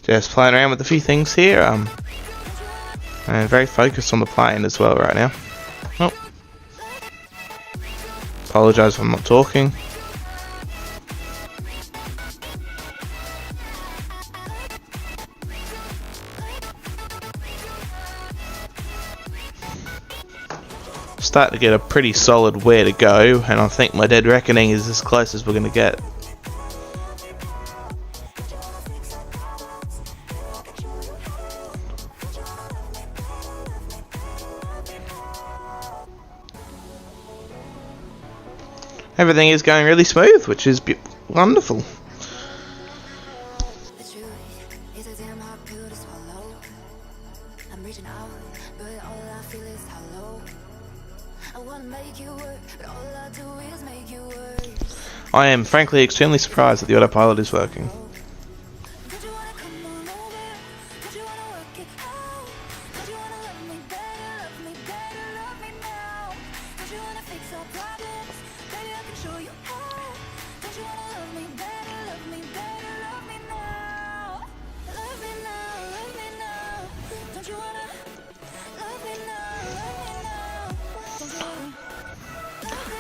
Just playing around with a few things here, and very focused on the plane as well right now. Oh. Apologise if I'm not talking. Start to get a pretty solid where to go, and I think my dead reckoning is as close as we're going to get. Everything is going really smooth, which is wonderful. The truth is a damn hard pill to swallow. I'm reaching out, but all I feel is hollow. I wanna make you work, but all I do is make you worse. I am frankly extremely surprised that the autopilot is working. Don't you wanna come on over? Don't you wanna work it out? Don't you wanna love me better, love me better, love me now? Don't you wanna fix our problems? Baby, I can show you how. Don't you wanna love me better, love me better, love me now? Love me now, love me now. Don't you wanna love me now, love me now? Don't you wanna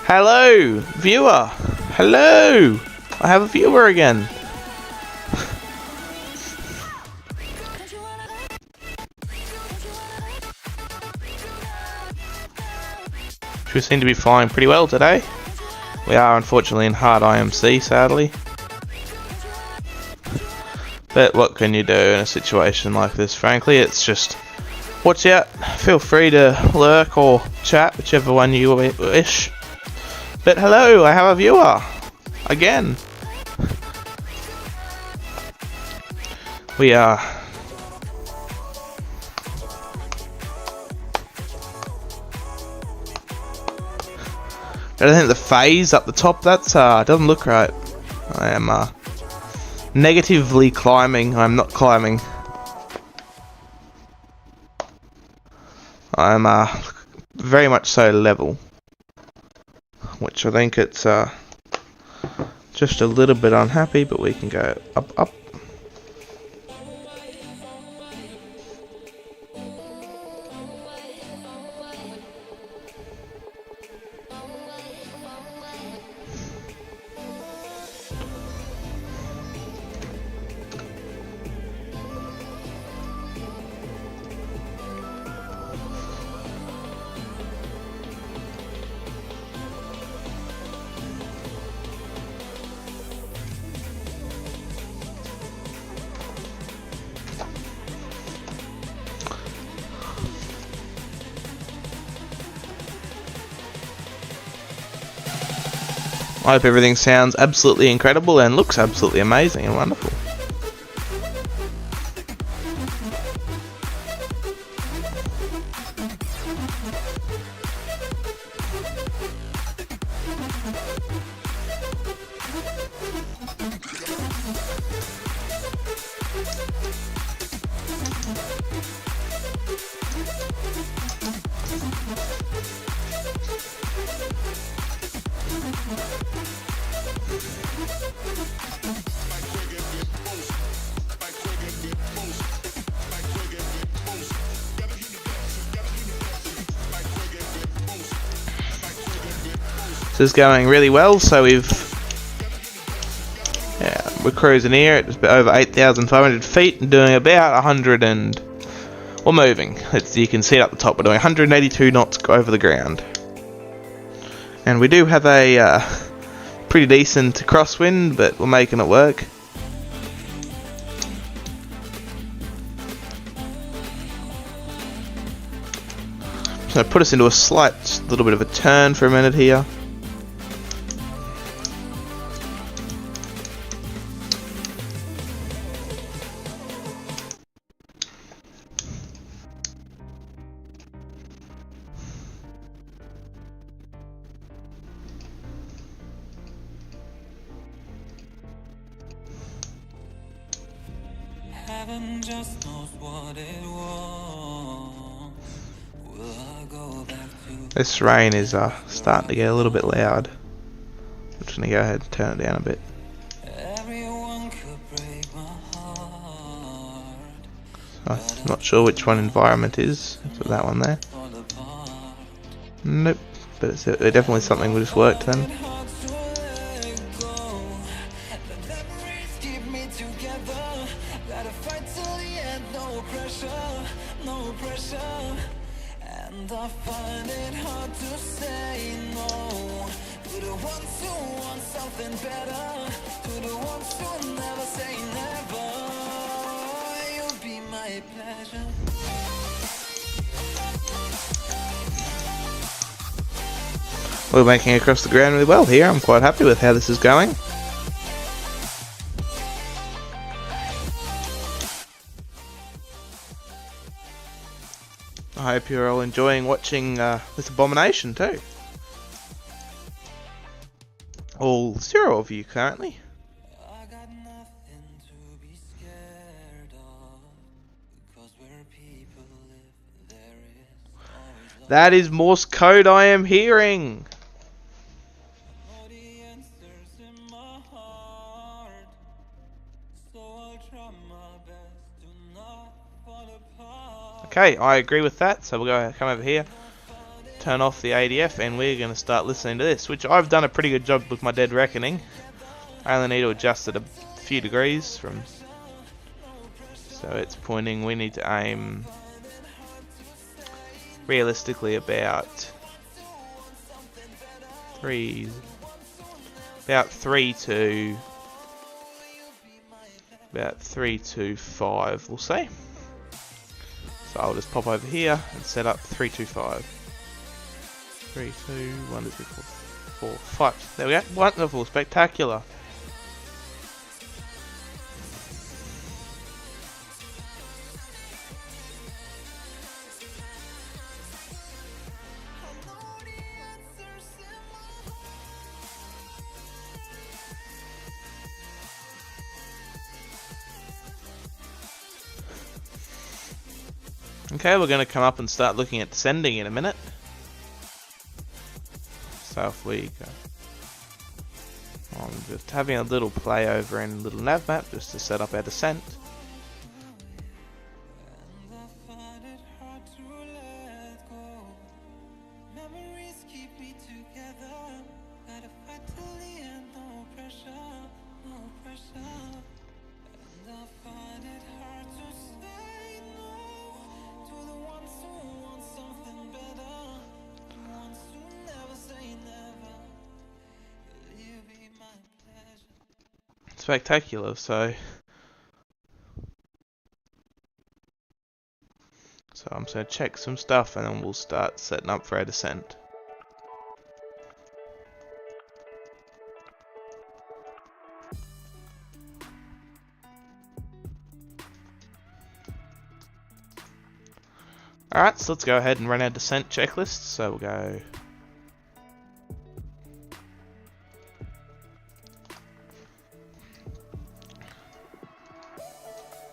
Hello, viewer. Hello. I have a viewer again. don't you wanna We seem to be flying pretty well today. We are unfortunately in hard IMC, sadly. But what can you do in a situation like this, frankly? It's just watch out. Feel free to lurk or chat, whichever one you wish. But hello, I have a viewer. Again. We are... I think the phase up the top, that's doesn't look right. I am negatively climbing. I'm not climbing. I'm very much so level, which I think it's just a little bit unhappy, but we can go up. I hope everything sounds absolutely incredible and looks absolutely amazing and wonderful. This is going really well, so we're cruising here at just over 8,500 feet and doing about 100 and we're moving. You can see it up the top. We're doing 182 knots over the ground, and we do have a pretty decent crosswind, but we're making it work. So put us into a slight little bit of a turn for a minute here. Heaven just knows what it wants. Will I go back to This rain is starting to get a little bit loud. I'm just going to go ahead and turn it down a bit. everyone could break my heart. I'm not sure which one environment is. So that one there. Nope. But it's definitely something will just work then. And I find it hard to say no to the ones who want something better, to the ones who never say never. You'll be my pleasure. We're making it across the ground really well here. I'm quite happy with how this is going. I hope you're all enjoying watching this abomination too. All 0 of you currently. I got nothing to be scared of, because where people live, there is always love. That is Morse code I am hearing. All the answers in my heart, so I'll try my best to not fall apart. Okay, I agree with that. So we'll come over here, turn off the ADF, and we're going to start listening to this, which I've done a pretty good job with my dead reckoning. I only need to adjust it a few degrees from, so it's pointing. We need to aim realistically about 3 to 5, we'll say. So I'll just pop over here and set up 325. 3, 2, 1, 2, 3, 4, 5. There we go. Wonderful, spectacular. Okay, we're going to come up and start looking at descending in a minute. So if we go, I'm just having a little play over in a little nav map just to set up our descent. And I find it hard to let go. Memories keep me together. Gotta fight till the end, no pressure, no pressure. And I find it hard to say no to the ones who want something better, the ones who never say never. Will you be my pleasure? Spectacular, so I'm just going to check some stuff and then we'll start setting up for our descent. Alright, so let's go ahead and run our descent checklist. So we'll go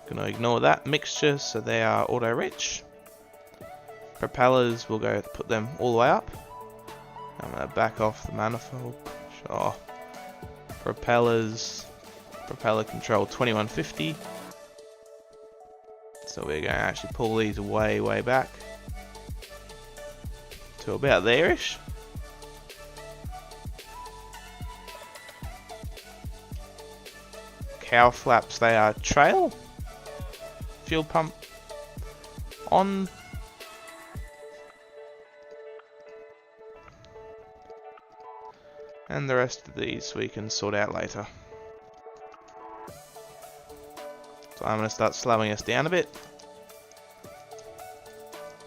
gonna ignore that mixture, so they are auto rich. Propellers, we'll go put them all the way up. I'm gonna back off the manifold. Sure. Propellers, propeller control 2150. So we're going to actually pull these way back to about there-ish. Cow flaps, they are trail. Fuel pump on. And the rest of these we can sort out later. So I'm going to start slowing us down a bit.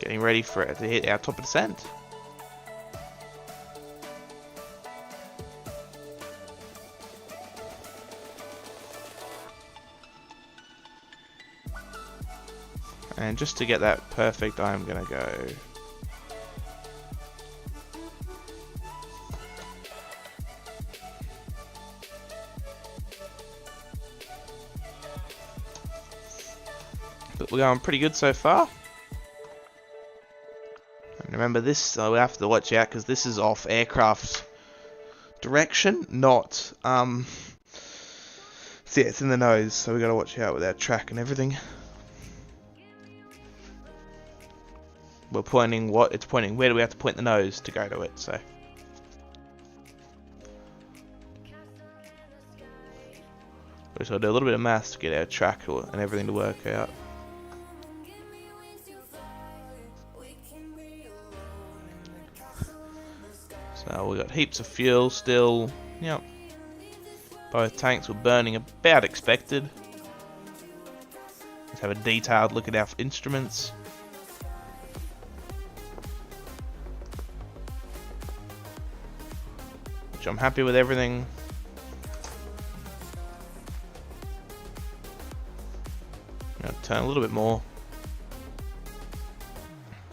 Getting ready for it to hit our top of descent. And just to get that perfect, I'm going to go but we're going pretty good so far. And remember this, we have to watch out because this is off aircraft direction, not so yeah, it's in the nose, so we got to watch out with our track and everything. we're pointing what it's pointing. Where do we have to point the nose to go to it? So. We shall do a little bit of maths to get our track and everything to work out. So we got heaps of fuel still. Yep. Both tanks were burning about expected. Let's have a detailed look at our instruments. Which I'm happy with everything. Now turn a little bit more.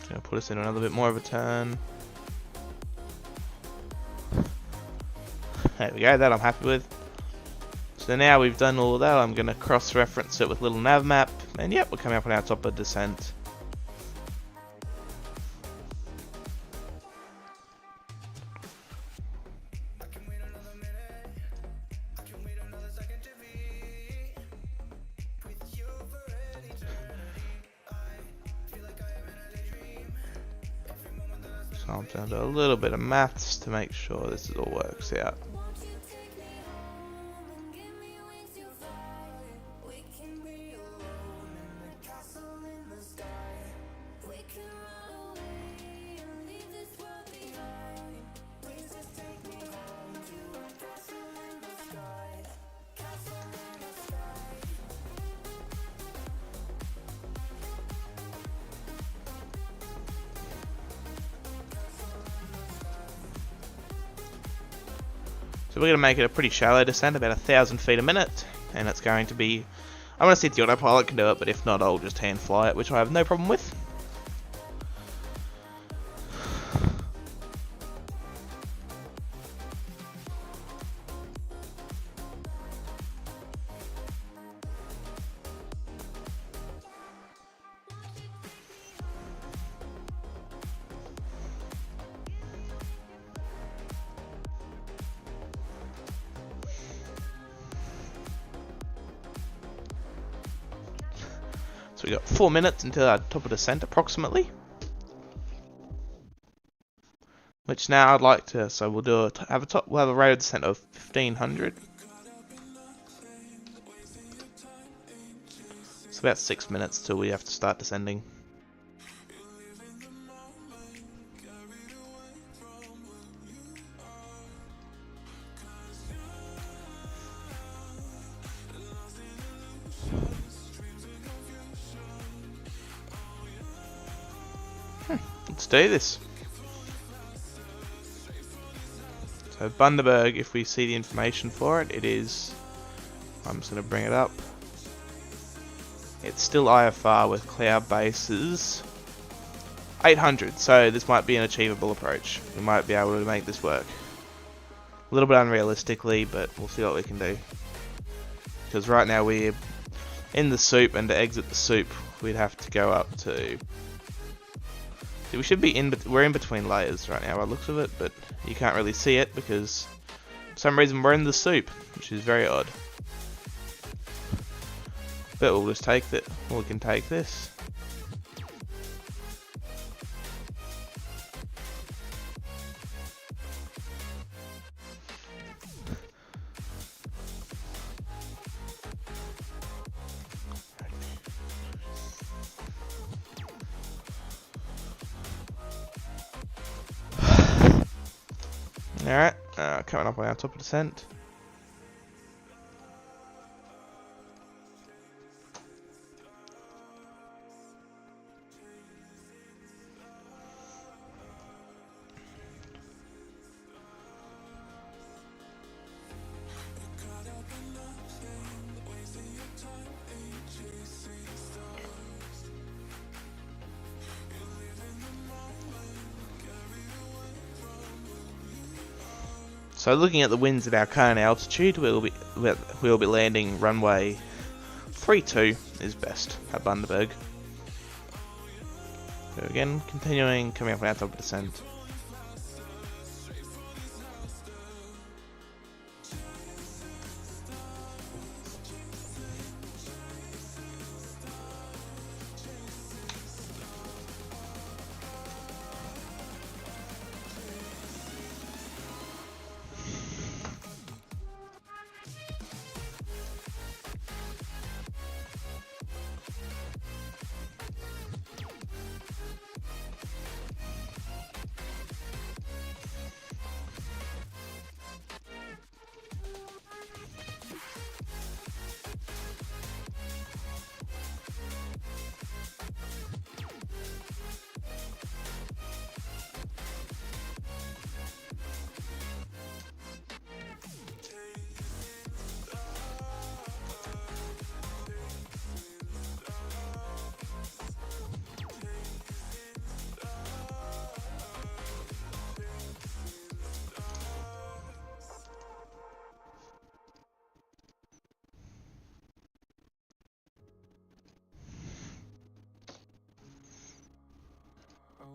Gonna put us in another bit more of a turn. There we go, that I'm happy with. So now we've done all of that, I'm going to cross-reference it with a little nav map, and yep, we're coming up on our top of descent. So I'm going to do a little bit of maths to make sure this all works out. So we're going to make it a pretty shallow descent, about 1,000 feet a minute, and it's going to be, I'm going to see if the autopilot can do it, but if not I'll just hand fly it, which I have no problem with. So we got 4 minutes until our top of descent approximately. Which now I'd like to, so we'll do we'll have a rate of descent of 1500. It's about 6 minutes till we have to start descending. Let's do this. So Bundaberg, if we see the information for it, it is, I'm just going to bring it up. It's still IFR with cloud bases 800, so this might be an achievable approach. We might be able to make this work. A little bit unrealistically, but we'll see what we can do. Because right now we're in the soup, and to exit the soup we'd have to go up to... We should be we're in between layers right now by the looks of it, but you can't really see it because for some reason we're in the soup, which is very odd. But we'll just take that, or we can take this. Alright, coming up on our top of descent. So looking at the winds at our current altitude, we'll be landing runway 32 is best at Bundaberg. So again, continuing, coming up on our top of descent.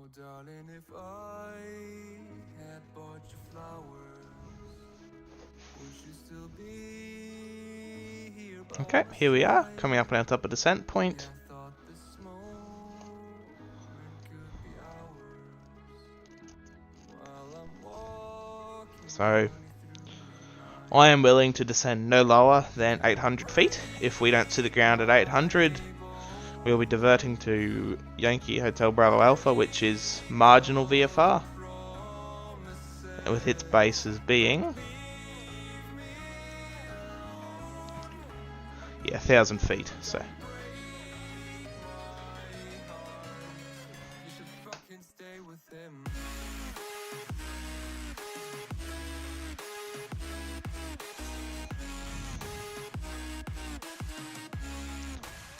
Oh, darling, if I had bought you flowers, would you still be here by Okay, my here we are, side? coming up on our top of descent point. Yeah, I thought this moment could be ours while I'm walking So, honey through the night. I am willing to descend no lower than 800 feet. If we don't see the ground at 800, we'll be diverting to Yankee Hotel Bravo Alpha, which is marginal VFR, with its bases being, yeah, 1,000 feet. So, You should fucking stay with him.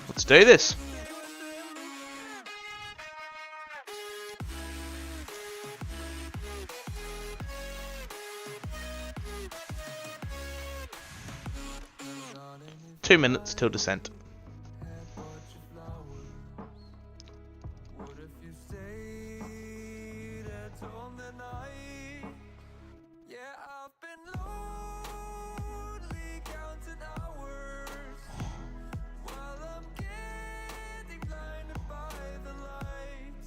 let's do this. Darling, if 2 minutes till descent. I had bought you flowers, what if you stayed at home that night? Yeah, I've been lonely counting hours while I'm getting blinded by the light.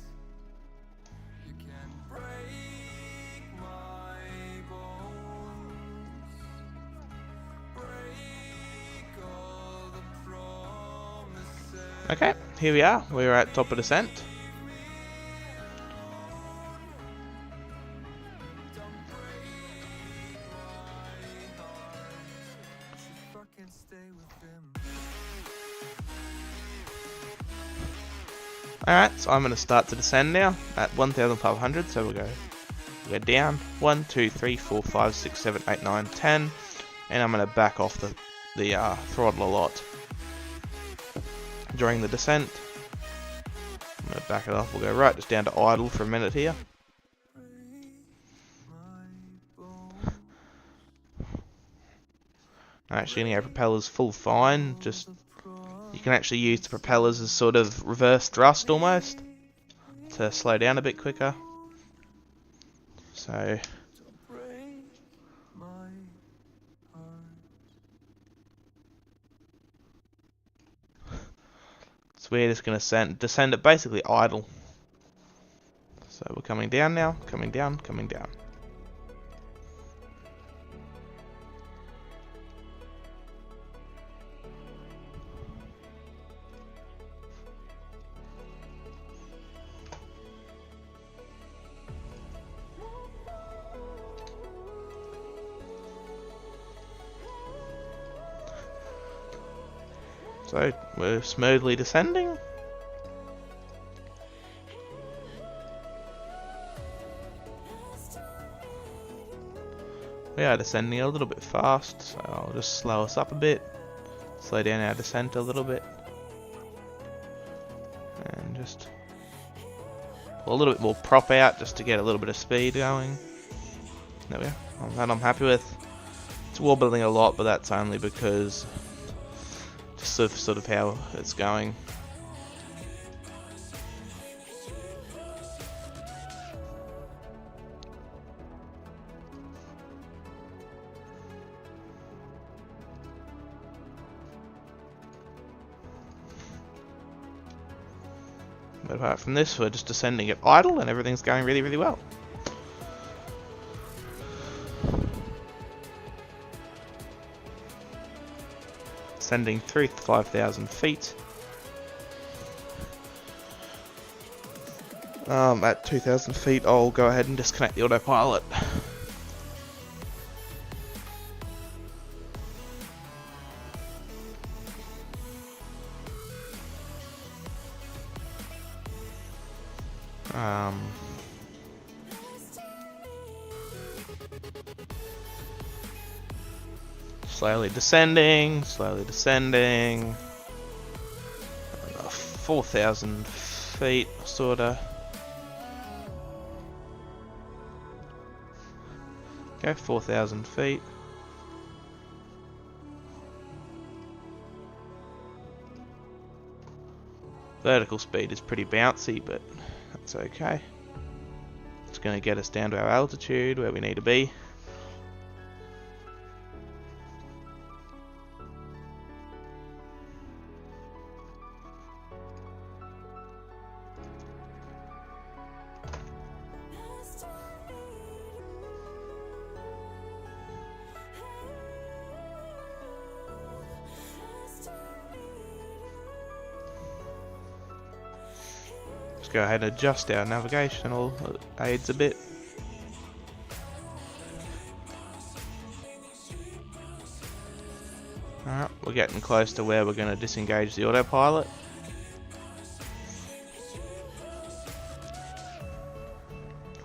You can break my bones, break all the promises. Okay, here we are. We're at top of descent. Fucking stay with him. Alright, so I'm going to start to descend now at 1,500. So we'll go down 1, 2, 3, 4, 5, 6, 7, 8, 9, 10, and I'm going to back off the throttle a lot during the descent. I'm going to back it off. We'll go right just down to idle for a minute here. I'm actually going to go propellers full fine. Just you can actually use the propellers as sort of reverse thrust almost to slow down a bit quicker. So Break my heart. we're just going to descend at basically idle. So we're coming down now, coming down, coming down. So we're smoothly descending. We are descending a little bit fast, so I'll just slow us up a bit, slow down our descent a little bit, and just pull a little bit more prop out just to get a little bit of speed going. There we are. That I'm happy with. It's wobbling a lot, but that's only because just sort of how it's going. But apart from this, we're just descending at idle and everything's going really, really well. Descending through 5,000 feet. At 2,000 feet, I'll go ahead and disconnect the autopilot. Slowly descending, slowly descending. 4,000 feet, sorta. Okay, 4,000 feet. Vertical speed is pretty bouncy, but that's okay. going to get us down to our altitude where we need to be. Go ahead and adjust our navigational aids a bit. Alright, we're getting close to where we're going to disengage the autopilot.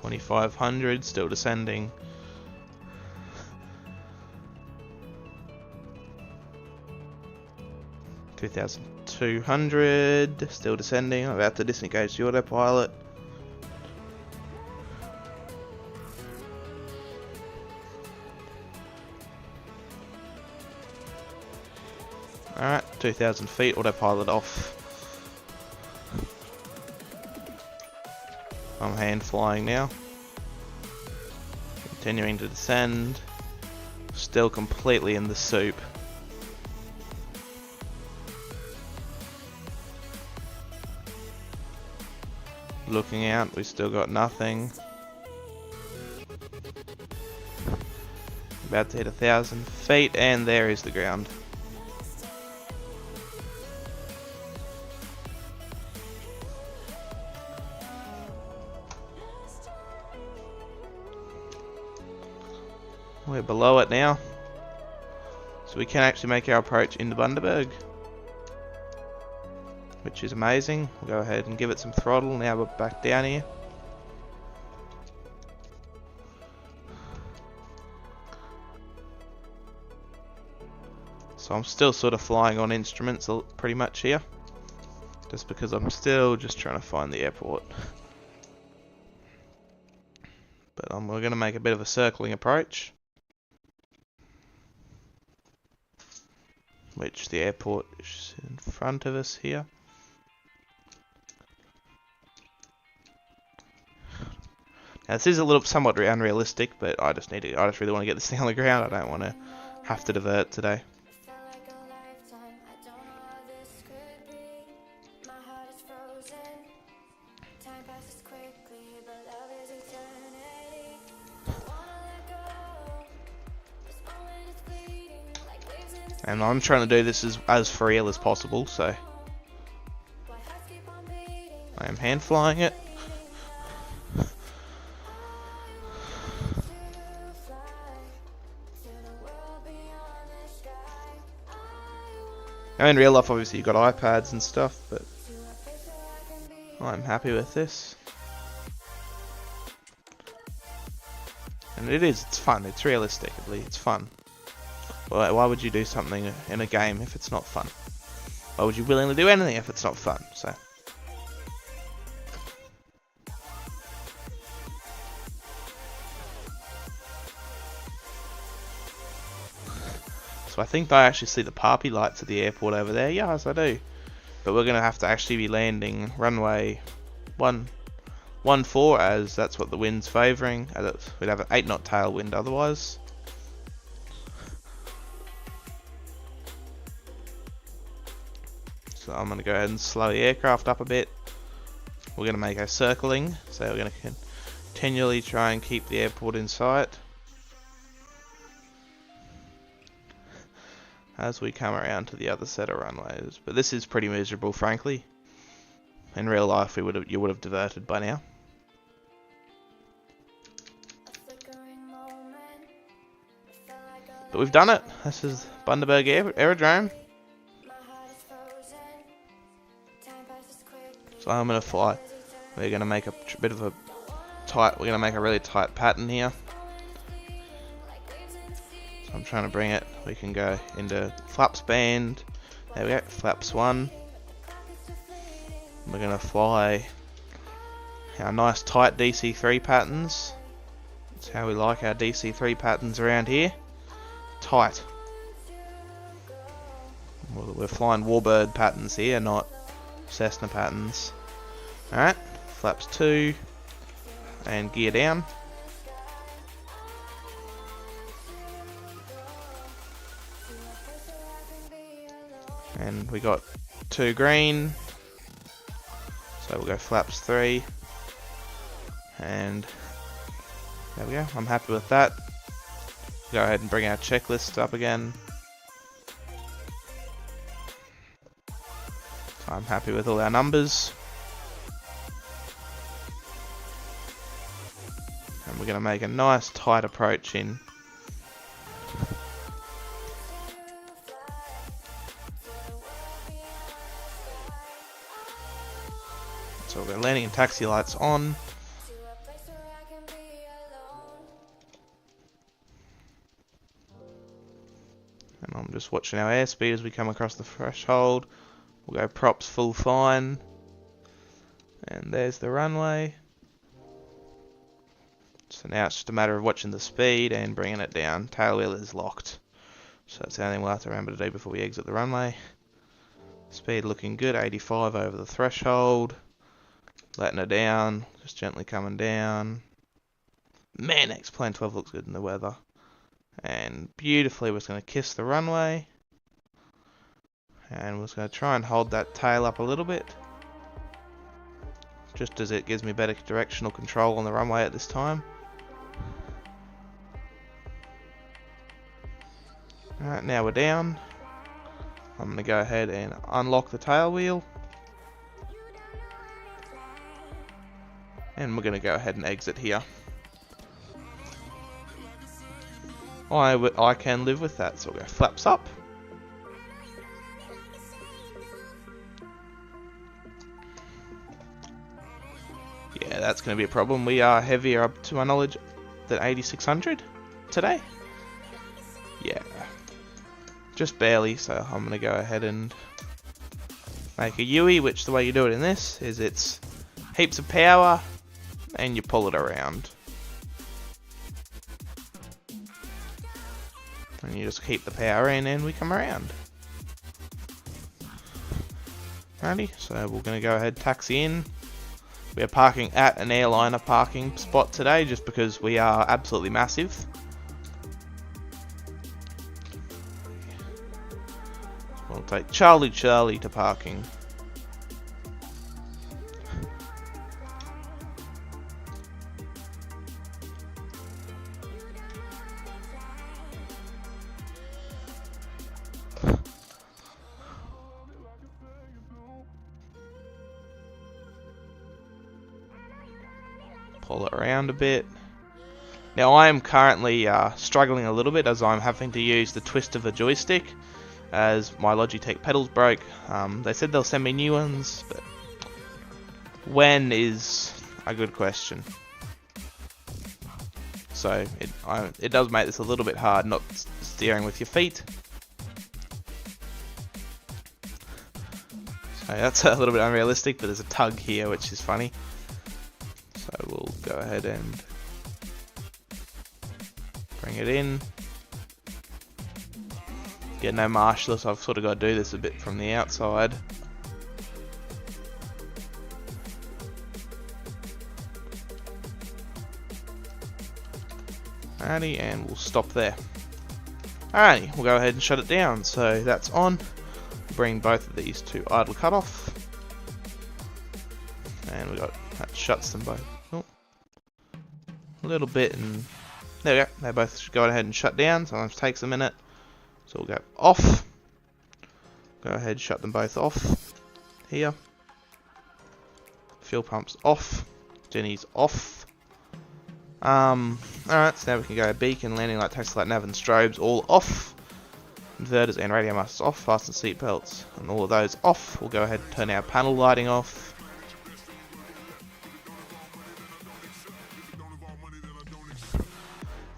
$2,500, still descending. $2,200, still descending. I'm about to disengage the autopilot. Alright, 2,000 feet, autopilot off. I'm hand flying now. Continuing to descend. Still completely in the soup. Looking out, we still got nothing. About to hit 1,000 feet, and there is the ground. We're below it now, so we can actually make our approach into Bundaberg, which is amazing. We'll go ahead and give it some throttle. Now we're back down here. So I'm still sort of flying on instruments pretty much here, just because I'm still just trying to find the airport. But we're going to make a bit of a circling approach, which the airport is in front of us here. Now this is a little somewhat unrealistic, but I just really want to get this thing on the ground. I don't want to have to divert today. And I'm trying to do this as for real as possible, so I am hand flying it. Now in real life, obviously you've got iPads and stuff, but I'm happy with this. And it's fun, it's realistic, at least it's fun. Why would you do something in a game if it's not fun? Why would you willingly do anything if it's not fun? So I think I actually see the party lights at the airport over there. Yes, I do. But we're going to have to actually be landing runway 14, as that's what the wind's favouring. We'd have an 8-knot tailwind otherwise. So I'm going to go ahead and slow the aircraft up a bit. We're going to make a circling, so we're going to continually try and keep the airport in sight as we come around to the other set of runways. But this is pretty miserable, frankly. In real life, you would have diverted by now. But we've done it. This is Bundaberg Aerodrome. So I'm gonna fly. We're gonna make a bit of a tight. We're gonna make a really tight pattern here. So I'm trying to bring it. We can go into flaps band. There we go. Flaps 1. We're gonna fly our nice tight DC3 patterns. That's how we like our DC3 patterns around here. Tight. We're flying Warbird patterns here, not Cessna patterns. Alright, flaps 2. and gear down. And we got 2 green, so we'll go flaps 3, and there we go. I'm happy with that. Go ahead and bring our checklist up again. So I'm happy with all our numbers. And we're going to make a nice tight approach in. So we're landing and taxi lights on. And I'm just watching our airspeed as we come across the threshold. We'll go props full fine. And there's the runway. So now it's just a matter of watching the speed and bringing it down. Tail wheel is locked. So that's the only thing we'll have to remember to do before we exit the runway. Speed looking good, 85 over the threshold. Letting her down, just gently coming down. Man, X-Plane 12 looks good in the weather. And beautifully, we're just going to kiss the runway. And we're just going to try and hold that tail up a little bit. Just as it gives me better directional control on the runway at this time. Alright, now we're down. I'm going to go ahead and unlock the tail wheel. And we're going to go ahead and exit here. I can live with that, so we'll go flaps up. Yeah, that's going to be a problem. We are heavier, up to my knowledge, than 8600 today. Yeah. Just barely, so I'm going to go ahead and make a Yui, which the way you do it in this is it's heaps of power and you pull it around. And you just keep the power in and we come around. Righty, so we're going to go ahead and taxi in. We are parking at an airliner parking spot today just because we are absolutely massive. We'll take Charlie to parking. Pull it around a bit. Now I am currently struggling a little bit as I'm having to use the twist of a joystick as my Logitech pedals broke. They said they'll send me new ones, but when is a good question. So it does make this a little bit hard not steering with your feet. So that's a little bit unrealistic, but there's a tug here which is funny. So we'll go ahead and bring it in. Get no marshaller, so I've sort of got to do this a bit from the outside. Alrighty, and we'll stop there. Alrighty, we'll go ahead and shut it down. So that's on. Bring both of these to idle cutoff. And that shuts them both. Oh, a little bit, and there we go. They both should go ahead and shut down. Sometimes it takes a minute. So we'll go off. Go ahead, shut them both off. Here. Fuel pumps off. Jenny's off. Alright, so now we can go beacon, landing light, taxi light, nav and strobes all off. Inverters and radio masters off, fasten seatbelts and all of those off. We'll go ahead and turn our panel lighting off.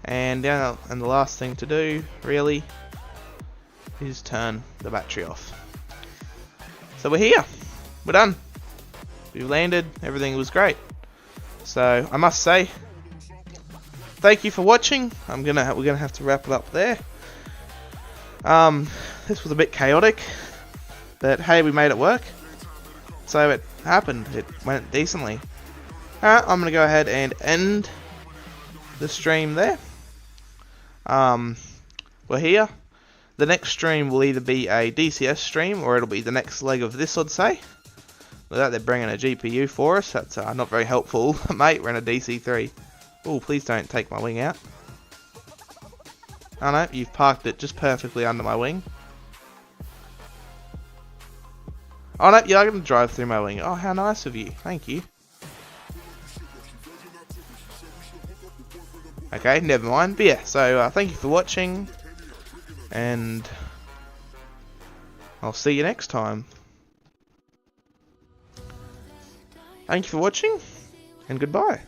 And the last thing to do, really, is turn the battery off. So we're here. We're done. We've landed. Everything was great. So I must say, thank you for watching. We're gonna have to wrap it up there. This was a bit chaotic, but hey, we made it work. So it happened. It went decently. Alright, I'm gonna go ahead and end the stream there. We're here. The next stream will either be a DCS stream or it'll be the next leg of this, I'd say. Without they're bringing a GPU for us, that's not very helpful, mate. We're in a DC3. Oh, please don't take my wing out. Oh no, you've parked it just perfectly under my wing. Oh no, you're going to drive through my wing. Oh, how nice of you. Thank you. Okay, never mind. But yeah, so thank you for watching. And I'll see you next time. Thank you for watching. And goodbye.